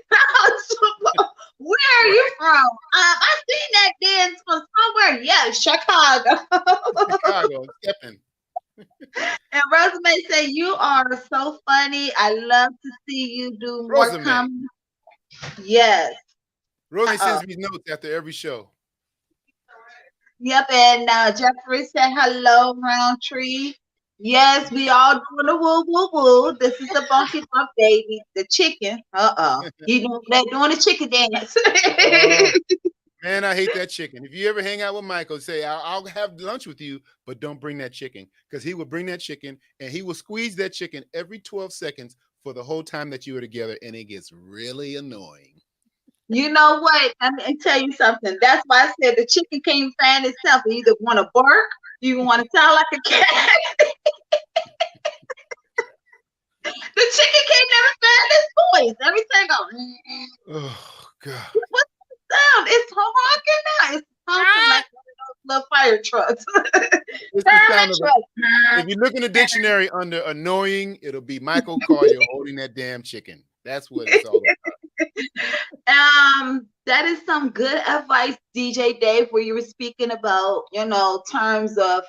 know where are you from. I seen that dance from somewhere. Yeah, Chicago. Chicago, stepping. And Rosamay said, "You are so funny. I love to see you do more comedy." Yes. Rosamay sends me notes after every show. Yep, and Jeffrey said, "Hello, Roundtree." Yes, we all doing a woo woo woo. This is the Bunky Bump baby, the chicken. They're doing the chicken dance. Man, I hate that chicken. If you ever hang out with Michael, say I'll have lunch with you, but don't bring that chicken because he will bring that chicken and he will squeeze that chicken every 12 seconds for the whole time that you were together, and it gets really annoying. You know what? Let me tell you something. That's why I said the chicken can't find itself. You either want to bark, you want to sound like a cat. The chicken can't never find its voice. Everything goes. Oh God! What's the sound? It's honking now. It's honking like one of those little fire trucks. If you look in the dictionary under annoying, it'll be Michael Collier holding that damn chicken. That's what it's all about. That is some good advice, DJ Dave, where you were speaking about, terms of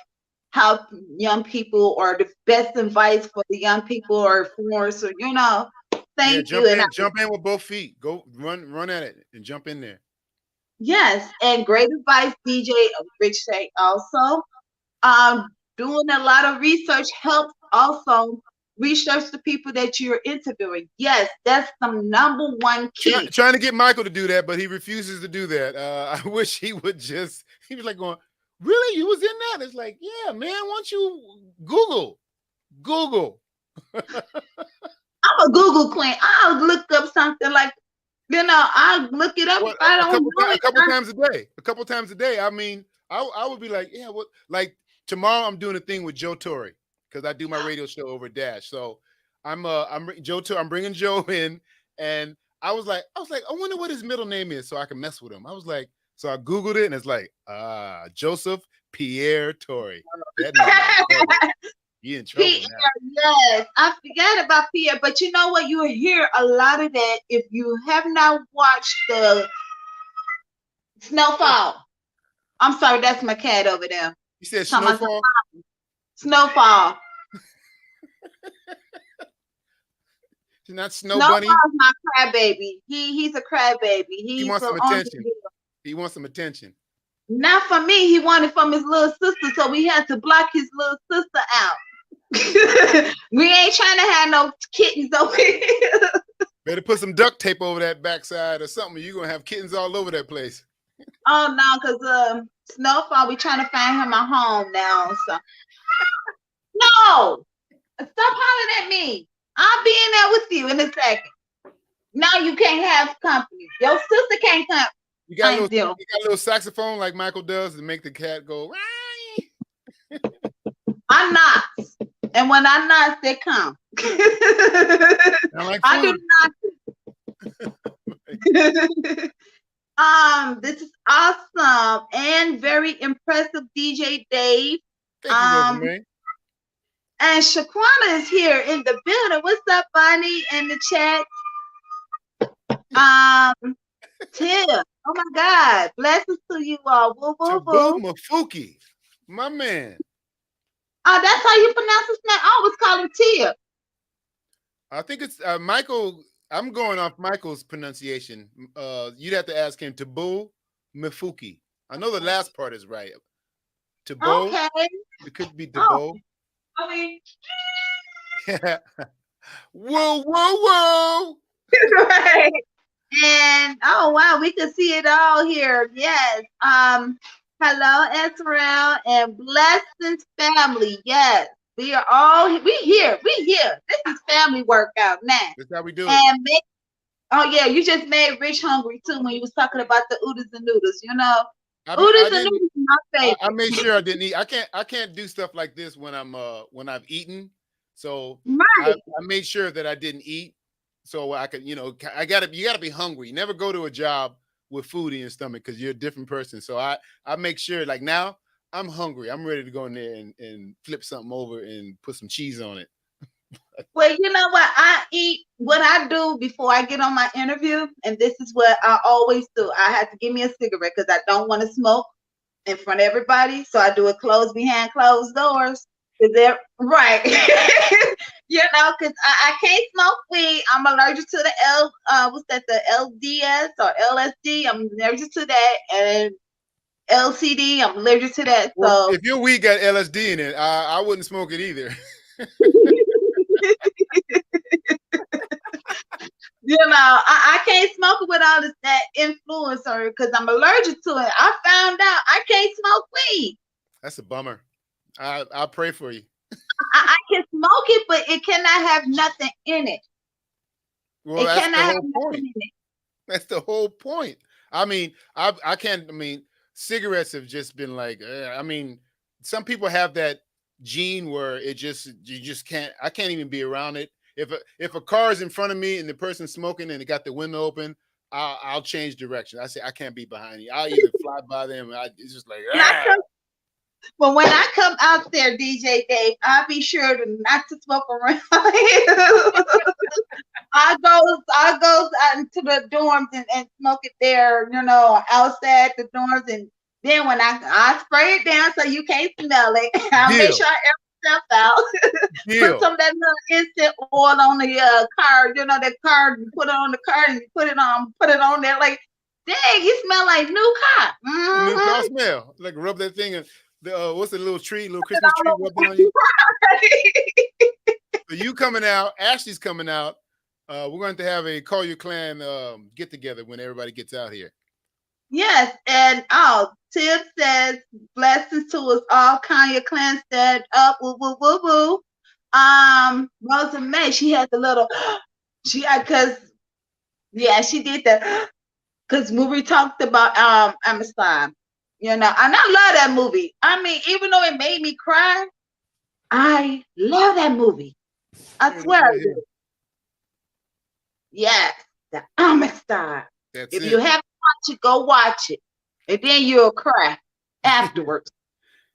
how young people or the best advice for the young people or for us, or thank you. Jump in with both feet. Go run at it and jump in there. Yes, and great advice, DJ Rich say also. Doing a lot of research helps also research the people that you're interviewing. Yes, that's some number one key. Trying to get Michael to do that, but he refuses to do that. I wish he would just, he was like going, really? You was in that? It's like, yeah, man, why don't you Google? I'm a Google queen. I'll look up something like, I'll look it up. I don't know a couple times a day. I mean, I would be like, yeah, what? Like tomorrow, I'm doing a thing with Joe Torre because I do my radio show over Dash. So I'm bringing Joe in, and I was like, I wonder what his middle name is so I can mess with him. I was like, so I Googled it, and it's like, Joseph Pierre Torre. You in trouble now. Yes, I forgot about Pierre, but you know what? You hear a lot of that if you have not watched the Snowfall. I'm sorry, that's my cat over there. You said Snowfall? Snowfall. She's not Snow Bunny? Snowfall's my crybaby. He's a crybaby. He wants some attention. He wants some attention. Not from me. He wanted from his little sister, so we had to block his little sister out. We ain't trying to have no kittens over here. Better put some duct tape over that backside or something. You're gonna have kittens all over that place. Oh no, because Snowfall, we trying to find him a home now. So no, stop hollering at me. I'll be in there with you in a second. Now you can't have company. Your sister can't come. You got a little saxophone like Michael does to make the cat go. I knock, and when I knock, they come. I do not. This is awesome and very impressive, DJ Dave. Thank you, and Shaquana is here in the building. What's up, Bonnie, in the chat? Tim. Oh my God. Blessings to you all. Woo, woo, woo. Mafuki, my man. Oh, that's how you pronounce his name. I always call him Tia. I think it's Michael. I'm going off Michael's pronunciation. You'd have to ask him. Tabu Mifuki. I know the last part is right. Tabo. Okay. It could be Tabo. I mean, Whoa, whoa, whoa. right. And oh wow, we can see it all here. Yes. Hello, Israel and blessings family. Yes. We are all we here. We here. This is family workout now. That's how we do it. And make, oh yeah, you just made Rich hungry too when you was talking about the oodles and noodles, you know. I Oodles and didn't. noodles is my favorite. I made sure I didn't eat. I can't do stuff like this when when I've eaten. So I Right. made sure that I didn't eat, so I could, you know, you gotta be hungry. You never go to a job with food in your stomach because you're a different person. So I make sure, like, now I'm hungry. I'm ready to go in there and flip something over and put some cheese on it. Well, you know what? I eat what I do before I get on my interview, and this is what I always do. I have to give me a cigarette because I don't want to smoke in front of everybody. So I do it closed behind closed doors. Is that right? You know, because I can't smoke weed. I'm allergic to the what's that, the LDS or LSD. I'm allergic to that. And LCD, I'm allergic to that. Well, So if your weed got LSD in it, I wouldn't smoke it either. you know, I can't smoke it with all this that influencer because I'm allergic to it. I found out I can't smoke weed. That's a bummer. I'll pray for you. I can smoke it, but it cannot have nothing in it. Well, It that's cannot the have whole nothing point. in it. That's the whole point. I mean, I can't. I mean, cigarettes have just been like. I mean, some people have that gene where you just can't. I can't even be around it. If a car is in front of me and the person's smoking and they got the window open, I'll change direction. I say I can't be behind you. I'll either fly by them. It's just like. Well, when I come out there, DJ Dave, I'll be sure to not to smoke around. I go out into the dorms and smoke it there, you know, outside the dorms, and then when I spray it down so you can't smell it, I'll make sure I air myself out. Put some of that little instant oil on the car, you know, that car. You put it on the car and you put it on there. Like, dang, you smell like new car. A new car Mm-hmm. smell. Like, rub that thing in. What's the little Christmas tree rub it on you? So you coming out, Ashley's coming out. We're going to have a Call Your Clan get together when everybody gets out here. Yes, and Tip says blessings to us all. Kanye Clan said up, woo woo woo woo. Rosa May, she had the little, she because she did that because movie talked about Amistad, you know, and I love that movie. I mean, even though it made me cry, I love that movie. I swear I do. Yes, the Amistad. If you haven't watched it, go watch it, and then you'll cry afterwards.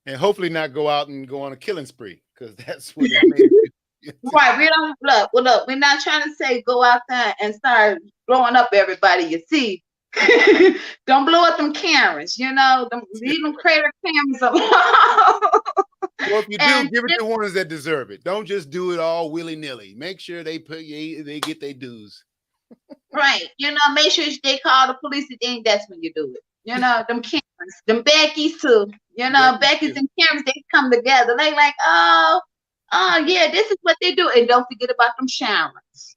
And hopefully not go out and go on a killing spree, because that's what it made. Right, we don't look. We're not trying to say go out there and start blowing up everybody you see. Don't blow up them cameras, you know. Leave them crater cameras alone. Well, if you do, give it to ones that deserve it. Don't just do it all willy-nilly. Make sure they get their dues. Right, you know, make sure they call the police, and then that's when you do it. You know, them cameras, them Becky's too. You know, Becky's and cameras, they come together. They like, oh yeah, this is what they do. And don't forget about them Sharons.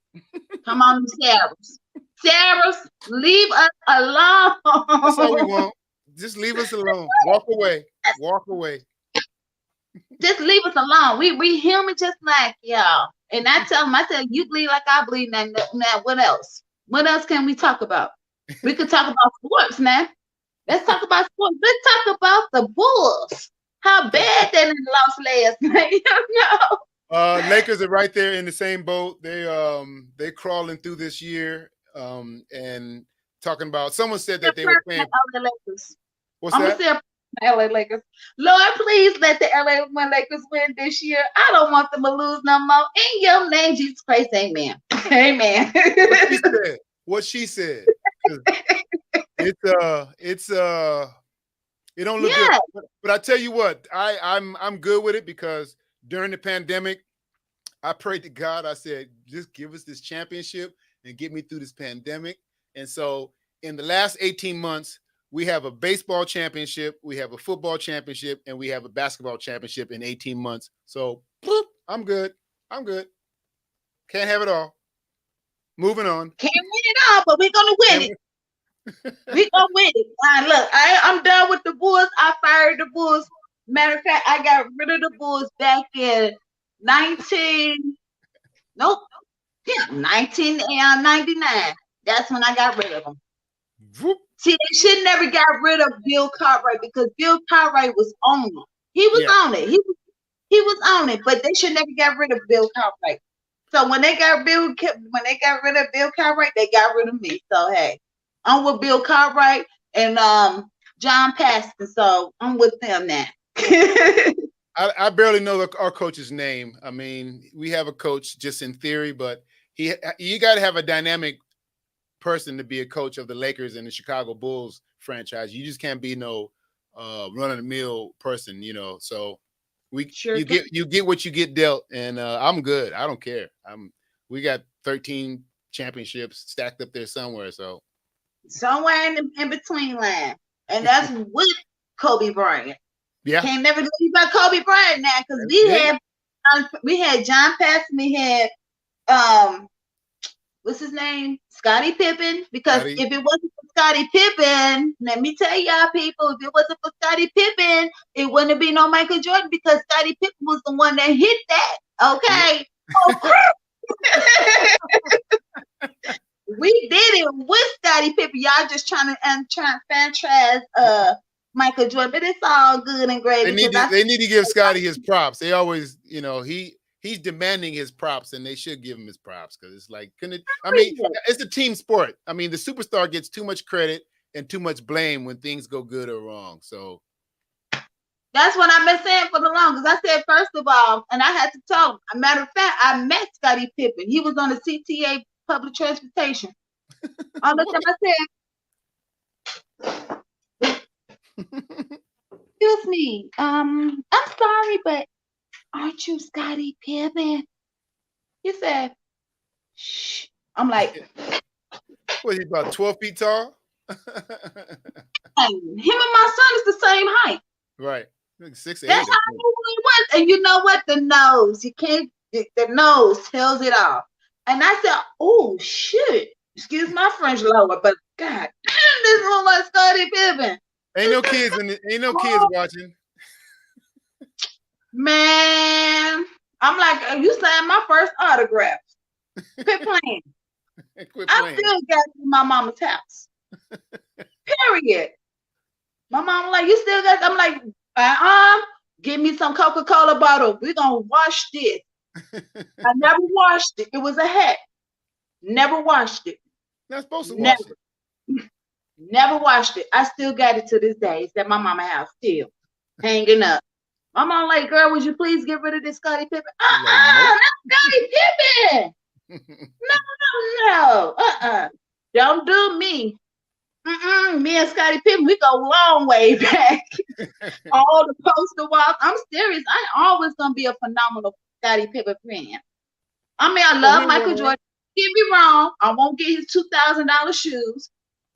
Come on, Sarahs. Sarahs, leave us alone. That's all we want. Just leave us alone. Walk away. Walk away. Just leave us alone. We human just like y'all. And I tell them, you bleed like I bleed. Now, what else? What else can we talk about? We could talk about sports, man. Let's talk about sports. Let's talk about the Bulls. How bad they lost last night. You know? Lakers are right there in the same boat. They crawling through this year. And talking about, someone said that they were playing. What's that? LA Lakers. Lord, please let the LA Lakers win this year. I don't want them to lose no more. In your name, Jesus Christ, amen. Amen. What she said. It don't look good. But I tell you what, I'm good with it, because during the pandemic, I prayed to God. I said, just give us this championship and get me through this pandemic. And so in the last 18 months, we have a baseball championship, we have a football championship, and we have a basketball championship in 18 months. So, boop, I'm good. I'm good. Can't have it all. Moving on. Can't win it all, but we're gonna win it. We gonna win it. Look, I'm done with the Bulls. I fired the Bulls. Matter of fact, I got rid of the Bulls back in 1999. That's when I got rid of them. Whoop. See, they should never got rid of Bill Cartwright because Bill Cartwright was on it. He was on it. He was on it, but they should never got rid of Bill Cartwright. So when they got rid of Bill Cartwright, they got rid of me. So hey, I'm with Bill Cartwright and John Paxson. So I'm with them now. I barely know our coach's name. I mean, we have a coach just in theory, but you got to have a dynamic person to be a coach of the Lakers and the Chicago Bulls franchise. You just can't be no run-of-the-mill person, you know. So you get what you get dealt, and I'm good. I don't care. We got 13 championships stacked up there somewhere. So somewhere in between line, and that's with Kobe Bryant. Yeah, can't never leave about Kobe Bryant now because we had John Paxson, we had what's his name? Scottie Pippen. Because if it wasn't for Scottie Pippen, let me tell y'all people, if it wasn't for Scottie Pippen, it wouldn't be no Michael Jordan because Scottie Pippen was the one that hit that. Okay. We did it with Scottie Pippen. Y'all just trying to franchise Michael Jordan, but it's all good and great. They need to give Scottie his props. They always, you know, he's demanding his props, and they should give him his props because it's like, it's a team sport. I mean, the superstar gets too much credit and too much blame when things go good or wrong. So that's what I've been saying for the longest. I said, first of all, and I had to tell him. A matter of fact, I met Scottie Pippen. He was on the CTA public transportation. All the time I said, excuse me, I'm sorry, but aren't you Scottie Pippen? He said, shh. I'm like, what, he about 12 feet tall? Him and my son is the same height. Right. 6'8". That's how I knew who he was. And you know what? The nose. The nose tells it all. And I said, oh shit. Excuse my French lower, but God damn, this look like Scottie Pippen. Ain't no kids watching. Man, I'm like, you signed my first autograph. Quit playing. I still got it in my mama's house. Period. My mom like, you still got? I'm like, give me some Coca-Cola bottle. We're gonna wash this. I never washed it. It was a hat. Never washed it. Not supposed to wash it. Never washed it. I still got it to this day. It's at my mama's house still, hanging up. My mom like, girl, would you please get rid of this Scottie Pippen? Not Scottie Pippen. No. Don't do me. Me and Scottie Pippen, we go long way back. All the poster walls. I'm serious. I'm always gonna be a phenomenal Scottie Pippen fan. I mean, I love Michael Jordan. Don't get me wrong. I won't get his $2,000 shoes,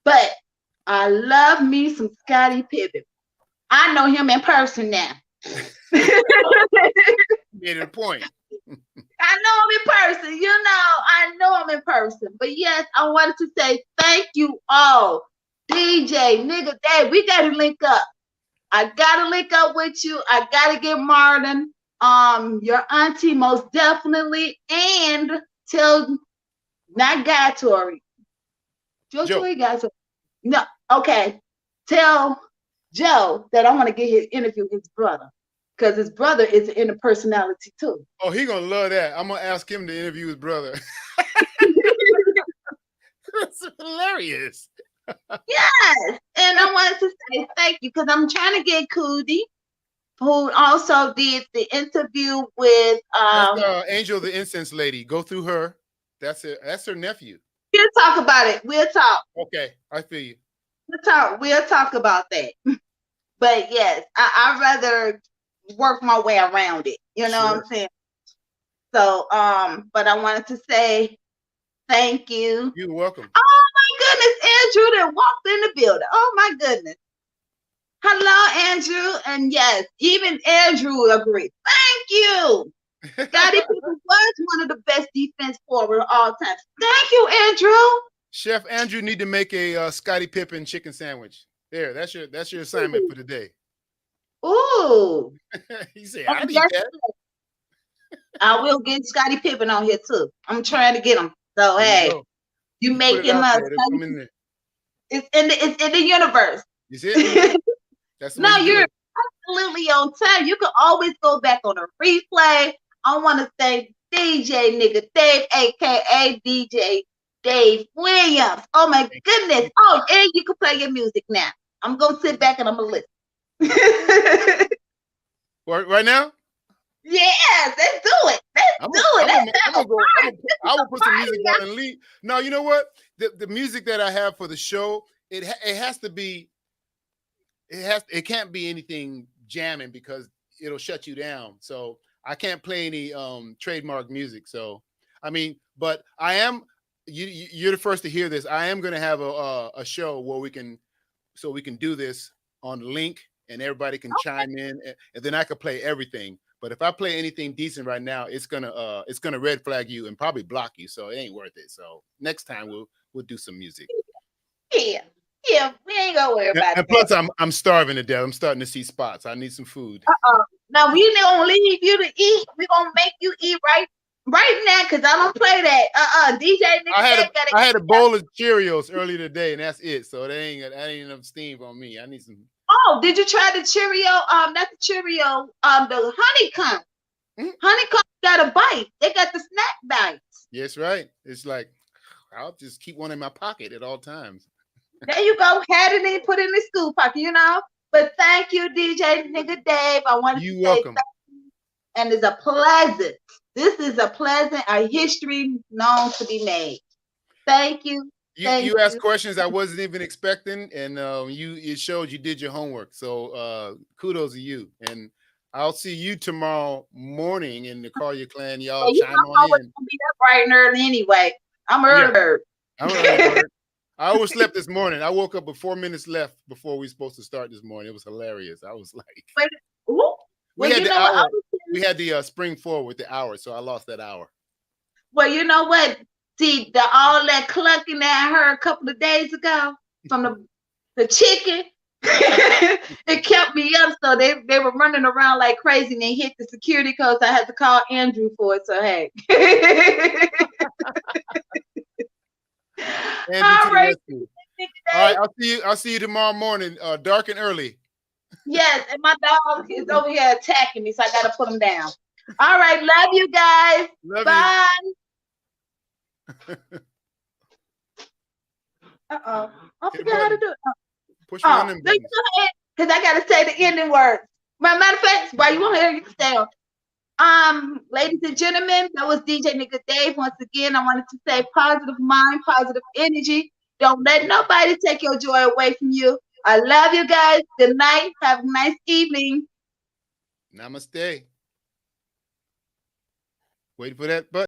but I love me some Scottie Pippen. I know him in person now. Made a point. I know him in person. I know him in person. But yes, I wanted to say thank you all. DJ, nigga, Dad, we got to link up. I got to link up with you. I got to get Martin, your auntie most definitely, and tell, not Guy Tori. Joe. No, okay. Tell Joe that I want to get his interview with his brother. Because his brother is an interpersonality too. Oh, he gonna love that. I'm gonna ask him to interview his brother. That's hilarious. Yes, and I wanted to say thank you because I'm trying to get Cootie, who also did the interview with Angel, the incense lady. Go through her. That's it. That's her nephew. We'll talk about it. We'll talk. Okay, I feel you. We'll talk about that. But yes, I'd rather work my way around it. You know what I'm saying? So, but I wanted to say thank you. You're welcome. Oh my goodness, Andrew that walked in the building. Oh my goodness. Hello, Andrew. And yes, even Andrew agreed. Thank you. Scottie Pippen was one of the best defense forward of all time. Thank you, Andrew. Chef Andrew need to make a Scottie Pippen chicken sandwich. There, that's your assignment for today. Ooh. He said, I need that. I will get Scottie Pippen on here too. I'm trying to get him. So hey, you make him it's in the universe. You see it? That's no, you're absolutely on time. You can always go back on a replay. I want to thank DJ Nigga Dave, aka DJ Dave Williams. Oh my goodness. Oh, and you can play your music now. I'm gonna sit back and I'm gonna listen. Right now? Yes, let's do it. I will put some music on and leave. No, you know what? The music that I have for the show, it has to be. It can't be anything jamming because it'll shut you down. So I can't play any trademark music. So I mean, but I am. You're the first to hear this. I am going to have a show where we can do this on link and everybody can chime in, and then I could play everything. But if I play anything decent right now, it's gonna red flag you and probably block you. So it ain't worth it. So next time we'll do some music. Yeah, we ain't gonna worry about it. And plus, I'm starving to death. I'm starting to see spots. I need some food. Now we don't leave you to eat. We gonna make you eat right now because I don't play that. DJ Nick I had a bowl of Cheerios earlier today, and that's it. So that ain't enough steam on me. I need some. Oh, did you try the Cheerio? Not the Cheerio. The honeycomb. Mm-hmm. Honeycomb got a bite. They got the snack bites. Yes, right. It's like I'll just keep one in my pocket at all times. There you go. Had it in, put it in the school pocket, you know. But thank you, DJ Nigga Dave. I wanted to say welcome. And it's this is a pleasant history known to be made. Thank you. You asked questions I wasn't even expecting, and it showed you did your homework. So kudos to you. And I'll see you tomorrow morning in the Call Your Clan. Y'all chime on in. Be up bright and early anyway. I'm early bird. I'm early bird. I overslept this morning. I woke up with 4 minutes left before we were supposed to start this morning. It was hilarious. I was like, we had the spring forward with the hour, so I lost that hour. Well, you know what? See, all that clucking that I heard a couple of days ago from the chicken, it kept me up. So they were running around like crazy and they hit the security codes. I had to call Andrew for it. So hey. All right. I'll see you tomorrow morning, dark and early. Yes, and my dog is over here attacking me, so I gotta put him down. All right, love you guys. Bye. I forgot how to do it. Push one of them buttons. Because I gotta say the ending words. Matter of fact, while you want to hear, you can stay on. Ladies and gentlemen, that was DJ Nigga Dave. Once again, I wanted to say positive mind, positive energy. Don't let nobody take your joy away from you. I love you guys. Good night. Have a nice evening. Namaste. Wait for that button.